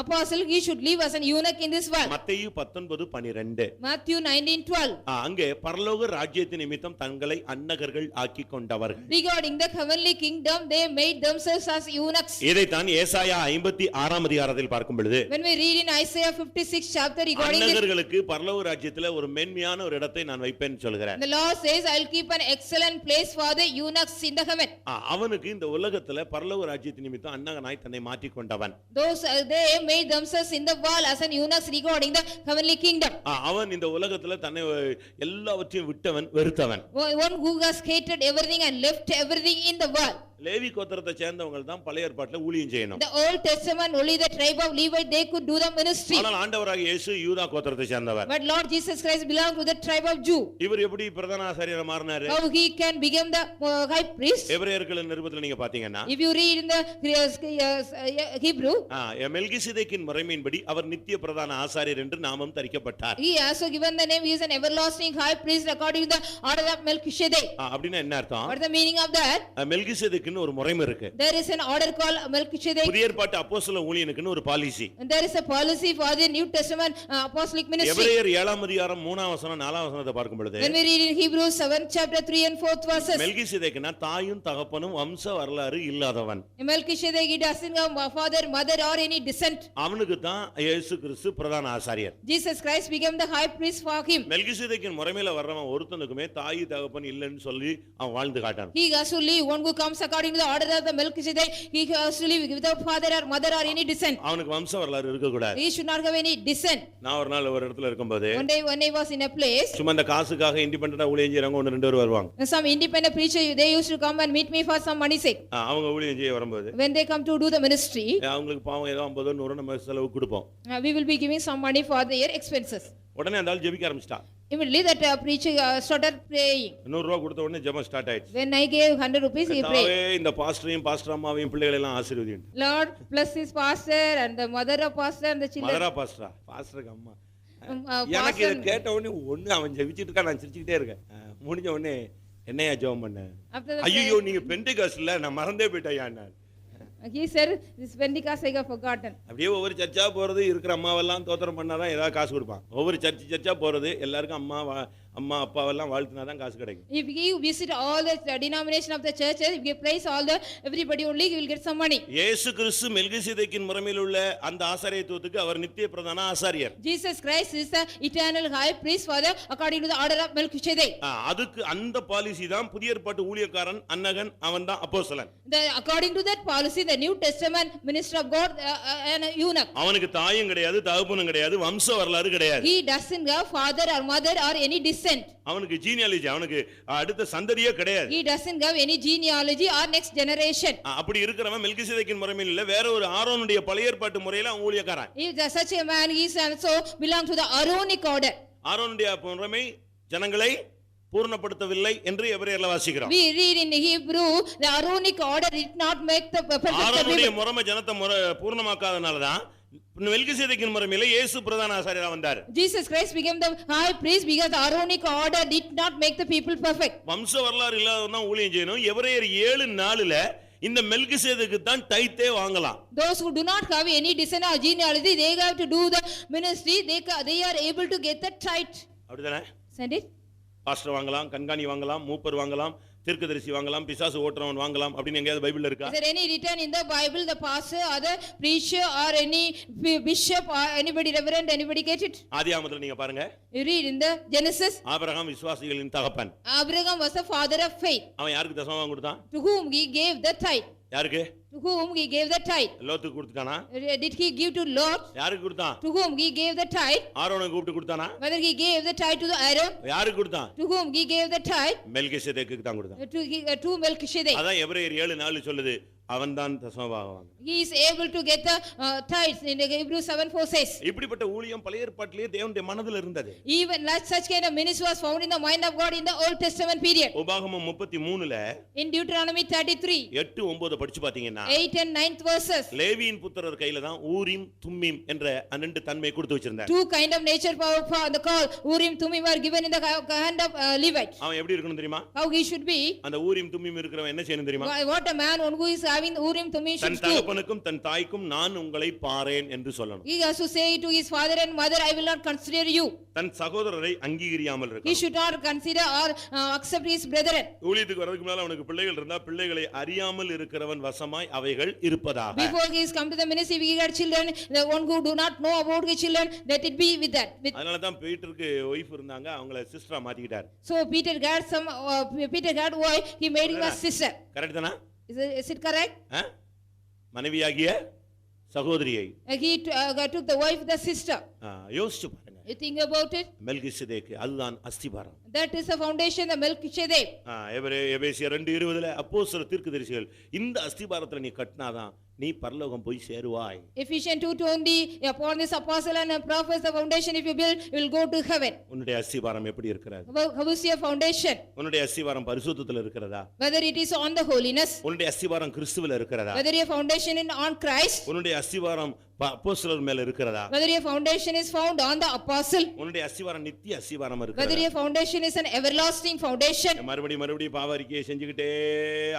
apostle, he should live as an eunuch in this world. மத்தேயு 19:12. Matthew 19:12. அங்கே பரலோக ராஜ்யத்தின் நிமித்தம் தங்களை அன்னகர்கள் ஆக்கிக் கொண்டவர்கள். Regarding the heavenly kingdom, they made themselves as eunuchs. இதைத்தான் ஏசாயா 56 அதிகாரத்தில் பார்க்கும் பொழுது When we read in Isaiah 56 chapter regarding this, அன்னகர்களுக்கு பரலோக ராஜ்யத்துல ஒரு மேன்மையான ஒரு இடத்தை நான் வைப்பேன் சொல்கிறார். the Lord says, I'll keep an excellent place for the eunuchs in the heaven. அவனுக்கு இந்த உலகத்துல பரலோக ராஜ்யத்தின் நிமித்தம் அன்னகனாய் தன்னை மாற்றிக் கொண்டவன். Those they made themselves in the world as an eunuchs regarding the heavenly kingdom. அவன் இந்த உலகத்துல தன்னை எல்லாவற்றையும் விட்டவன், வெறுத்தவன். One who has hated everything and left everything in the world. Levi கோத்திரத்தை சேர்ந்தவங்க தான் பழைய ஏற்பாட்டுல ஊழியம் செய்யணும். The Old Testament, only the tribe of Levi, they could do the ministry. ஆனால் ஆண்டவராகிய இயேசு யூதா கோத்திரத்தை சேர்ந்தவர். But Lord Jesus Christ belonged to the tribe of Jew. இவர் எப்படி பிரதான ஆசாரியரா மாறினாரு? How he can become the high priest? எபிரேயர்களின் நிருபத்துல நீங்க பாத்தீங்கன்னா, If you read in the Hebrew, மெல்கிசேதேக்கின் முறைமையின்படி அவர் நித்திய பிரதான ஆசாரியர் என்று நாமம் தரிக்கப்பட்டார். he also given the name, he is an everlasting high priest according to the order of Melchizedek. அப்படின்னா என்ன அர்த்தம்? What is the meaning of that? மெல்கிசேதேக்குன்னு ஒரு முறைமை இருக்கு. There is an order called Melchizedek. புதிய ஏற்பாட்டு அப்போஸ்தல ஊழியனுக்குன்னு ஒரு policy. And there is a policy for the New Testament apostolic ministry. எபிரேயர் 7 அதிகாரம் 3 வசனம் 4 வசனத்தை பார்க்கும் பொழுது, When we read in Hebrews 7 chapter 3 and 4 verses, மெல்கிசேதேக்குன்னா தாயும் தகப்பனும் வம்ச வரலாறு இல்லாதவன். Melchizedek, he doesn't have father, mother or any descent. அவனுக்கு தான் இயேசு கிறிஸ்து பிரதான ஆசாரியர். Jesus Christ became the high priest for him. மெல்கிசேதேக்கின் முறைமையில வர்றவன் ஒருத்தனுக்குமே தாய் தகப்பன் இல்லைன்னு சொல்லி அவன் வாழ்ந்து காட்டான். He has to live, one who comes according to the order of the Melchizedek, he has to live without father or mother or any descent. அவனுக்கு வம்ச வரலாறு இருக்க கூடாது. He should not have any descent. நான் ஒரு நாள் ஒரு இடத்துல இருக்கும்போது, One day when I was in a place, சும்மா இந்த காசுக்காக இண்டிபெண்டன்ட்டா ஊழியம் செய்றவங்க 1-2 பேர் வருவாங்க. some independent preacher, they used to come and meet me for some money sake. அவங்க ஊழியம் செய்ய வரும்போது, When they come to do the ministry, அவங்களுக்கு பாவம் ஏதோ 50 100 நம்ம செலவு கொடுப்போம். we will be giving some money for their expenses. உடனே அந்த ஆள் ஜெபிக்க ஆரம்பிச்சிட்டான். Immediately that preacher started praying. 100 ரூபாய் கொடுத்த உடனே ஜெபம் ஸ்டார்ட் ஆயிடுச்சு. When I gave 100 rupees, he prayed. இந்த பாஸ்டரையும் பாஸ்டர் அம்மாவையும் பிள்ளைகளை எல்லாம் ஆசீர்வதியும். Lord, bless this pastor and the mother of pastor and the children. மதரா பாஸ்டரா? பாஸ்டருக்கு அம்மா. எனக்கு pastor- இத கேட்ட உடனே ஒண்ணு அவன் ஜெபிச்சிட்டு இருக்கா, நான் சிரிச்சிட்டே இருக்கேன். முடிஞ்ச உடனே என்னையா ஜெபம் பண்ண? After the ஐயோ நீங்க பெண்டெகாஸ்ட்ல நான் மறந்தே போயிட்டேயா நான். he said, this Pentecost I got forgotten. அப்படியே ஒவ்வொரு சர்ச்சா போறது, இருக்கிற அம்மாவெல்லாம் தோத்திரம் பண்ணாதான் ஏதாவது காசு கொடுப்பான். ஒவ்வொரு சர்ச்சா போறது, எல்லாருக்கும் அம்மா அம்மா அப்பாவெல்லாம் வாழ்த்தினாதான் காசு கிடைக்கும். If you visit all the denomination of the churches, if you praise all the everybody only, you will get some money. இயேசு கிறிஸ்து மெல்கிசேதேக்கின் முறைமையில் உள்ள அந்த ஆசாரியத்துவத்துக்கு அவர் நித்திய பிரதான ஆசாரியர். Jesus Christ is the eternal high priest for the according to the order of Melchizedek. அதுக்கு அந்த policy தான் புதிய ஏற்பாட்டு ஊழியக்காரன் அன்னகன் அவன்தான் அப்போஸ்தலன். According to that policy, the New Testament minister of God and eunuch. அவனுக்கு தாயும் கிடையாது, தகப்பனும் கிடையாது, வம்ச வரலாறு கிடையாது. He doesn't have father or mother or any descent. அவனுக்கு ஜீனியாலஜி, அவனுக்கு அடுத்த சந்ததியே கிடையாது. He doesn't have any genealogy or next generation. அப்படி இருக்கிறவன் மெல்கிசேதேக்கின் முறைமையில் இல்ல, வேற ஒரு ஆரோனுடைய பழைய ஏற்பாட்டு முறையில அவன் ஊழியக்காரன். If such a man is also belong to the Aaronic order. ஆரோனுடைய முறைமை ஜனங்களை பூர்ணப்படுத்தவில்லை என்று எபிரேயர்ல வாசிக்கிறோம். We read in Hebrew, the Aaronic order did not make the perfect. ஆரோனுடைய முறைமை ஜனத்தை பூர்ணமாக்காதனால தான் மெல்கிசேதேக்கின் முறைமையில இயேசு பிரதான ஆசாரியரா வந்தார். Jesus Christ became the high priest because the Aaronic order did not make the people perfect. வம்ச வரலாறு இல்லாதவன் தான் ஊழியம் செய்யணும். எபிரேயர் 7:4 இந்த மெல்கிசேதேக்கு தான் டைத்தே வாங்கலாம். Those who do not have any descent or genealogy, they have to do the ministry, they are able to get the tithe. அப்படிதானே? Send it. பாஸ்டர் வாங்கலாம், கண்காணி வாங்கலாம், மூப்பர் வாங்கலாம், தீர்க்கதரிசி வாங்கலாம், பிசாசு ஓட்டுறவன் வாங்கலாம் அப்படின்னு எங்கயாவது பைபிள்ல இருக்கா? Is there any written in the Bible the pastor or the preacher or any bishop or anybody reverend, anybody get it? ஆதியாகமத்துல நீங்க பாருங்க. You read in the Genesis. Abraham விசுவாசிகளின் தகப்பன். Abraham was the father of faith. அவன் யாருக்கு தசமபாகம் கொடுத்தான்? To whom he gave the tithe. யாருக்கு? To whom he gave the tithe. லோத்துக்கு கொடுத்தானா? Did he give to Lot? யாருக்கு கொடுத்தான்? To whom he gave the tithe. ஆரோனை கூப்பிட்டு கொடுத்தானா? Whether he gave the tithe to the Aaron? யாருக்கு கொடுத்தான்? To whom he gave the tithe? மெல்கிசேதேக்குக்கு தான் கொடுத்தான். To Melchizedek. அதான் எபிரேயர் 7:4 சொல்லுது, அவன்தான் தசமபாகம். He is able to get the tithes in the Hebrew 7:4 says. இப்படிப்பட்ட ஊழியம் பழைய ஏற்பாட்டிலே தேவனுடைய மனதில் இருந்தது. Even like such kind of ministry was found in the mind of God in the Old Testament period. உபாகமம் 33ல In Deuteronomy 33, 8-9 படிச்சு பாத்தீங்கன்னா 8 and 9th verses. லேவியின் புத்திரர் கையில தான் ஊரீம் தும்மீம் என்ற ரெண்டு தன்மை கொடுத்து வச்சிருந்தார். Two kind of nature power for the call Urim Thummim were given in the hand of Levite. அவன் எப்படி இருக்கணும் தெரியுமா? How he should be? அந்த ஊரீம் தும்மீம் இருக்கிறவன் என்ன செய்யணும் தெரியுமா? What a man who is having Urim Thummim should than do. தகப்பனுக்கும் தன் தாய்க்கும் நான் உங்களை பாரேன் என்று சொல்லணும். He has to say to his father and mother, I will not consider you. தன் சகோதரரை அங்கீகரியாமல் He இருக்கணும். should not consider or accept his brethren. ஊழியத்துக்கு வரதுக்கு முன்னால அவனுக்கு பிள்ளைகள் இருந்தா பிள்ளைகளை அறியாமல் இருக்கிறவன் வசமாய் அவைகள் இருப்பதாக. Before he is come to the ministry, he had children, the one who do not know about his children, let it be with that. அதனால தான் பீட்டருக்கு ஒய்ஃப் இருந்தாங்க, அவங்கள சிஸ்டரா மாத்திக்கிட்டார். So Peter had wife, he made him a sister. Correct தானா? Is it correct? மனைவியாகிய சகோதரியை He took the wife, the sister. யோசிச்சு பாருங்க. You think about it? மெல்கிசேதேக்கு அதுதான் அஸ்திபாரம். That is the foundation, the Melchizedek. எபேசியர் 2:20 அப்போஸ்தலர் தீர்க்கதரிசிகள் இந்த அஸ்திபாரத்துல நீ கட்டினாதான் நீ பரலோகம் போய் சேருவாய். Ephesians 2:20, upon this apostle and prophets, the foundation if you build, you will go to heaven. உன்னுடைய அஸ்திபாரம் எப்படி இருக்கிறது? How is your foundation? உன்னுடைய அஸ்திபாரம் பரிசுத்தத்துல இருக்கிறதா? Whether it is on the holiness, உன்னுடைய அஸ்திபாரம் கிறிஸ்துவில இருக்கிறதா? whether your foundation is on Christ, உன்னுடைய அஸ்திபாரம் அப்போஸ்தலர் மேல இருக்கிறதா? whether your foundation is found on the apostle, உன்னுடைய அஸ்திபாரம் நித்திய அஸ்திபாரம் whether இருக்கிறதா? your foundation is an everlasting foundation. மறுபடியும் பாவ அறிக்கையை செஞ்சுக்கிட்டே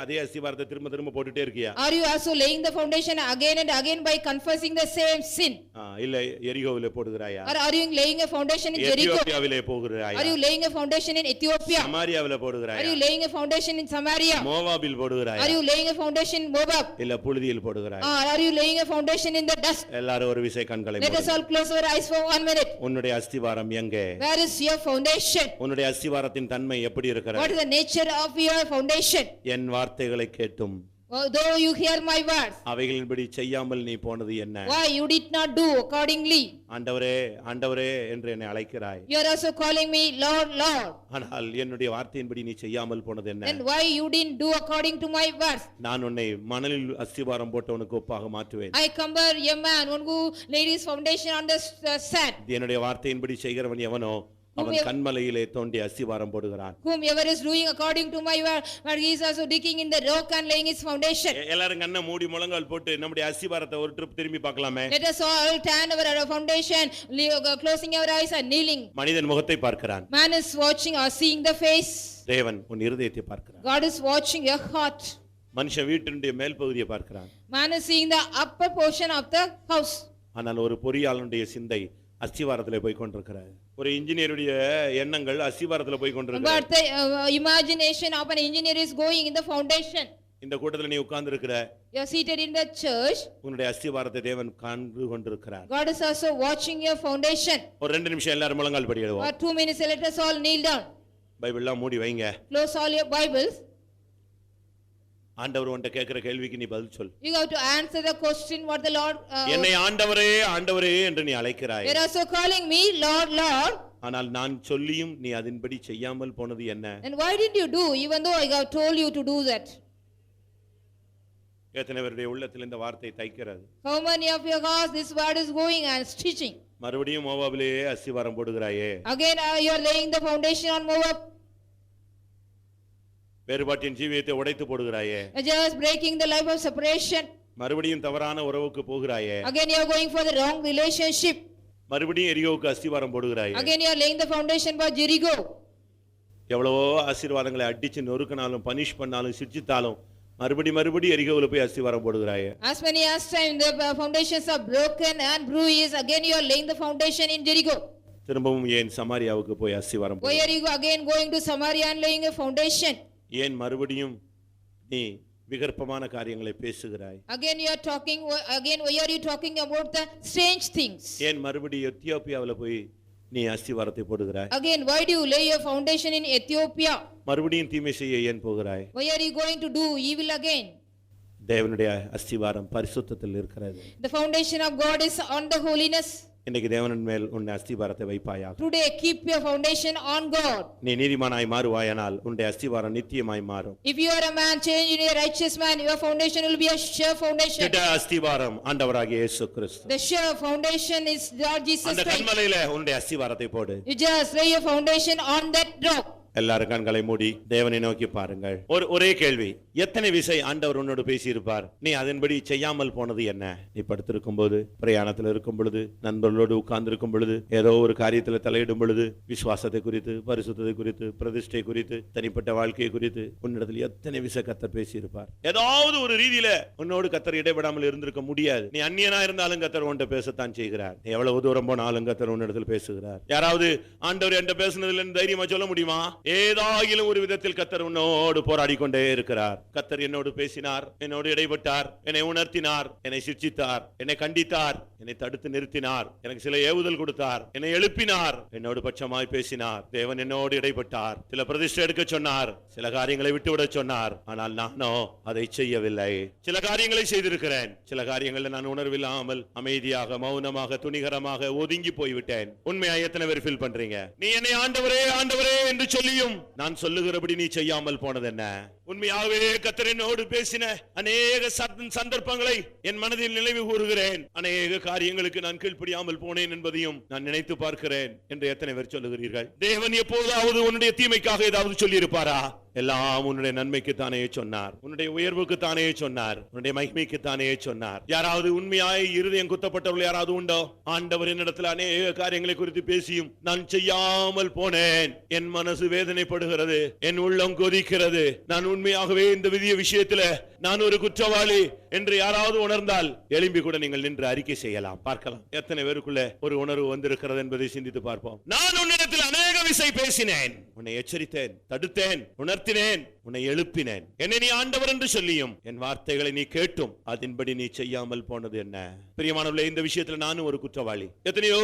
அதே அஸ்திபாரத்தை திரும்ப போட்டுட்டே இருக்கியா? Are you also laying the foundation again and again by confessing the same sin? இல்ல எரிகோவிலே போடுகிறாயா? Or are you laying a foundation in Jericho? எத்தியோப்பியாவிலே போடுகிறாயா? Are you laying a foundation in Ethiopia? சமாரியாவிலே போடுகிறாயா? Are you laying a foundation in Samaria? மோவாபில் போடுகிறாயா? Are you laying a foundation in Moab? இல்ல புழுதியில் போடுகிறாயா? Or are you laying a foundation in the dust? எல்லாரும் ஒரு விசை கண்களை Let us all close our eyes for 1 minute. உன்னுடைய அஸ்திபாரம் எங்கே? Where is your foundation? உன்னுடைய அஸ்திபாரத்தின் தன்மை எப்படி What இருக்கிறது? is the nature of your foundation? என் வார்த்தைகளை கேட்டும் Though you hear my words, அவைகளின்படி செய்யாமல் நீ போனது என்ன? why you did not do accordingly? ஆண்டவரே என்று என்னை அழைக்கிறாய். You are also calling me Lord, Lord. ஆனால் என்னுடைய வார்த்தையின்படி நீ செய்யாமல் போனது என்ன? Then why you didn't do according to my words? நான் உன்னை மணலில் அஸ்திபாரம் போட்டவனுக்கு ஒப்பாக மாற்றுவேன். I compare a man one who laid his foundation on the sand. என்னுடைய வார்த்தையின்படி செய்கிறவன் எவனோ அவன் கன்மலையிலே தோண்டி அஸ்திபாரம் போடுகிறான். Whomever is doing according to my word, but he is also digging in the rock and laying his foundation. எல்லாரும் கண்ணை மூடி முழங்கால் போட்டு நம்முடைய அஸ்திபாரத்தை ஒரு ட்ரிப் திரும்பி பார்க்கலாமே. Let us all turn our foundation, closing our eyes and kneeling. மனிதன் முகத்தை பார்க்கிறான். Man is watching or seeing the face. தேவன் உன் இருதயத்தை பார்க்கிறார். God is watching your heart. மனுஷன் வீட்டினுடைய மேல் பகுதியை பார்க்கிறான். Man is seeing the upper portion of the house. ஆனால் ஒரு பொறியாளனுடைய சிந்தை அஸ்திவாரத்திலே போய் கொண்டிருக்கிறார். ஒரு இன்ஜினியருடைய எண்ணங்கள் அஸ்திவாரத்திலே போய் கொண்டிருக்கிறார். But the imagination of an engineer is going in the foundation. இந்த கூட்டத்துல நீ உட்கார்ந்து இருக்கிற, You are seated in the church. உன்னுடைய அஸ்திவாரத்தை தேவன் காண்டு கொண்டிருக்கிறார். God is also watching your foundation. ஒரு 2 நிமிஷம் எல்லாரும் முழங்கால் படிடுவோம். For 2 minutes, let us all kneel down. பைபிள்லாம் மூடி வைங்க. Close all your Bibles. ஆண்டவர் உன்கிட்ட கேட்கிற கேள்விக்கு நீ பதில் சொல். You have to answer the question what the Lord. என்னை ஆண்டவரே ஆண்டவரே என்று நீ அழைக்கிறாய். You are also calling me Lord, Lord. ஆனால் நான் சொல்லியும் நீ அதின்படி செய்யாமல் போனது என்ன? And why did you do even though I have told you to do that? எத்தனை பேருடைய உள்ளத்தில் இந்த வார்த்தை தைக்கிறது? How many of your hearts this word is going and stitching? மறுபடியும் மோவாபிலே அஸ்திவாரம் போடுகிறாயே. Again you are laying the foundation on Moab. வேறுபாட்டின் ஜீவியத்தை உடைத்து போடுகிறாயே. Just breaking the life of separation. மறுபடியும் தவறான உறவுக்கு போகிறாயே. Again you are going for the wrong relationship. மறுபடியும் எரிகோவுக்கு அஸ்திவாரம் போடுகிறாயே. Again you are laying the foundation for Jericho. எவ்வளவோ ஆசீர்வாதங்களை அடிச்சு நொறுக்கினாலும் பனிஷ் பண்ணாலும் சிட்சித்தாலும் மறுபடி எரிகோவுல போய் அஸ்திவாரம் போடுகிறாயே. As many as time the foundations are broken and bruised, again you are laying the foundation in Jericho. திரும்பவும் ஏன் சமாரியாவுக்கு போய் அஸ்திவாரம் Why are you again going to Samaria and laying a foundation? ஏன் மறுபடியும் நீ விகற்பமான காரியங்களை பேசுகிறாய்? Again you are talking, again why are you talking about the strange things? ஏன் மறுபடியும் எத்தியோப்பியாவுல போய் நீ அஸ்திவாரத்தை போடுகிறாய்? Again why do you lay your foundation in Ethiopia? மறுபடியும் தீமை செய்ய ஏன் போகிறாய்? Why are you going to do evil again? தேவனுடைய அஸ்திவாரம் பரிசுத்தத்தில் இருக்கிறது. The foundation of God is on the holiness. இன்னைக்கு தேவனின் மேல் உன்னை அஸ்திவாரத்தை வைப்பாயாக. Today keep your foundation on God. நீ நீதிமானாய் மாறுவாயானால் உன்னுடைய அஸ்திவாரம் நித்தியமாய் மாறும். If you are a man change in a righteous man, your foundation will be a sure foundation. திட அஸ்திவாரம் ஆண்டவராகிய இயேசு கிறிஸ்து. The sure foundation is Lord Jesus அந்த Christ. கன்மலையிலே உன்னுடைய அஸ்திவாரத்தை போடு. You just lay your foundation on that rock. எல்லாரும் கண்களை மூடி தேவனை நோக்கி பாருங்கள். ஒரே கேள்வி, எத்தனை விசை ஆண்டவர் உன்னோடு பேசி இருப்பார்? நீ அதன்படி செய்யாமல் போனது என்ன? நீ படுத்திருக்கும் போது, பிரயாணத்தில் இருக்கும் பொழுது, நண்பர்களோடு உட்கார்ந்து இருக்கும் பொழுது, ஏதோ ஒரு காரியத்தில் தலையிடும் பொழுது, விசுவாசத்தை குறித்து, பரிசுத்தத்தை குறித்து, பிரதிஷ்டை குறித்து, தனிப்பட்ட வாழ்க்கையை குறித்து உன்னிடத்தில் எத்தனை விசை கர்த்தர் பேசி இருப்பார்? ஏதாவது ஒரு ரீதியில உன்னோடு கர்த்தர் இடைவிடாமல் இருந்திருக்க முடியாது. நீ அந்நியனா இருந்தாலும் கர்த்தர் உன்கிட்ட பேசத்தான் செய்கிறார். நீ எவ்வளவு தூரம் போனாலும் கர்த்தர் உன்னிடத்தில் பேசுகிறார். யாராவது ஆண்டவர் என்கிட்ட பேசுனதில்லை தைரியமா சொல்ல முடியுமா? ஏதாகிலும் ஒரு விதத்தில் கர்த்தர் உன்னோடு போராடி கொண்டே இருக்கிறார். கர்த்தர் என்னோடு பேசினார், என்னோடு இடைப்பட்டார், என்னை உணர்த்தினார், என்னை சிட்சித்தார், என்னை கண்டித்தார், என்னை தடுத்து நிறுத்தினார், எனக்கு சில ஏவுதல் கொடுத்தார், என்னை எழுப்பினார், என்னோடு பட்சமாய் பேசினார். தேவன் என்னோடு இடைப்பட்டார், சில பிரதிஷ்டை எடுக்க சொன்னார், சில காரியங்களை விட்டுவிட சொன்னார். ஆனால் நானோ அதை செய்யவில்லை. சில காரியங்களை செய்திருக்கிறேன், சில காரியங்களை நான் உணர்வில்லாமல் அமைதியாக மௌனமாக துணிகரமாக ஒதுங்கி போய்விட்டேன். உண்மையா எத்தனை பேர் ஃபீல் பண்றீங்க? நீ என்னை ஆண்டவரே ஆண்டவரே என்று சொல்லியும் நான் சொல்லுகிறபடி நீ செய்யாமல் போனது என்ன? உண்மையாகவே கர்த்தர் என்னோடு பேசின அநேக சந்தர்ப்பங்களை என் மனதில் நினைவு கூறுகிறேன். அநேக காரியங்களுக்கு நான் கீழ்ப்படியாமல் போனேன் என்பதையும் நான் நினைத்து பார்க்கிறேன் என்று எத்தனை பேர் சொல்லுகிறீர்கள்? தேவன் எப்போதாவது உன்னுடைய தீமைக்காக ஏதாவது சொல்லி இருப்பாரா? எல்லாம் உன்னுடைய நன்மைக்கு தானே சொன்னார், உன்னுடைய உயர்வுக்கு தானே சொன்னார், உன்னுடைய மகிமைக்கு தானே சொன்னார். யாராவது உண்மையாய் இருதயம் குத்தப்பட்டவர்கள் யாராவது உண்டோ? ஆண்டவர் என்னிடத்தில் அநேக காரியங்களை குறித்து பேசியும் நான் செய்யாமல் போனேன், என் மனசு வேதனைப்படுகிறது, என் உள்ளம் கொதிக்கிறது, நான் உண்மையாகவே இந்த விதிய விஷயத்துல நான் ஒரு குற்றவாளி என்று யாராவது உணர்ந்தால் எழும்பி கூட நீங்கள் நின்று அறிக்கை செய்யலாம். பார்க்கலாம் எத்தனை பேருக்குள்ள ஒரு உணர்வு வந்திருக்கிறது என்பதை சிந்தித்து பார்ப்போம். நான் உன்னிடத்தில் அநேக விசை பேசினேன், உன்னை எச்சரித்தேன், தடுத்தேன், உணர்த்தினேன், உன்னை எழுப்பினேன். என்னை நீ ஆண்டவர் என்று சொல்லியும் என் வார்த்தைகளை நீ கேட்டும் அதன்படி நீ செய்யாமல் போனது என்ன? பிரியமானவர்களே, இந்த விஷயத்துல நானும் ஒரு குற்றவாளி. எத்தனையோ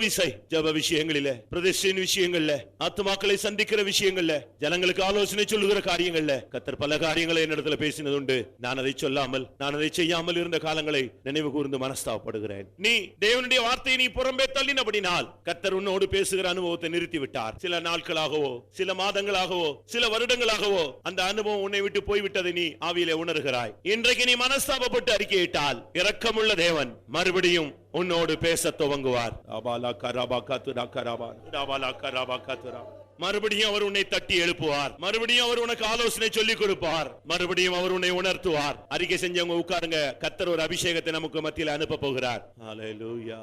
விசை ஜெப விஷயங்களில, பிரதிஷ்டையின் விஷயங்கள்ல, ஆத்துமாக்களை சந்திக்கிற விஷயங்கள்ல, ஜனங்களுக்கு ஆலோசனை சொல்லுகிற காரியங்கள்ல கர்த்தர் பல காரியங்களை என்னிடத்துல பேசினது உண்டு. நான் அதை சொல்லாமல், நான் அதை செய்யாமல் இருந்த காலங்களை நினைவு கூர்ந்து மனஸ்தாபப்படுகிறேன். நீ தேவனுடைய வார்த்தையை நீ புறம்பே தள்ளினபடினால் கர்த்தர் உன்னோடு பேசுகிற அனுபவத்தை நிறுத்தி விட்டார். சில நாட்களாகவோ, சில மாதங்களாகவோ, சில வருடங்களாகவோ அந்த அனுபவம் உன்னை விட்டு போய்விட்டதை நீ ஆவியிலே உணர்கிறாய். இன்றைக்கு நீ மனஸ்தாபப்பட்டு அறிக்கையிட்டால் இரக்கமுள்ள தேவன் மறுபடியும் உன்னோடு பேச துவங்குவார். மறுபடியும் அவர் உன்னை தட்டி எழுப்புவார், மறுபடியும் அவர் உனக்கு ஆலோசனை சொல்லிக் கொடுப்பார், மறுபடியும் அவர் உன்னை உணர்த்துவார். அறிக்கை செஞ்சவங்க உட்காருங்க, கர்த்தர் ஒரு அபிஷேகத்தை நமக்கு மத்தியில் அனுப்ப போகிறார். ஹல்லேலூயா.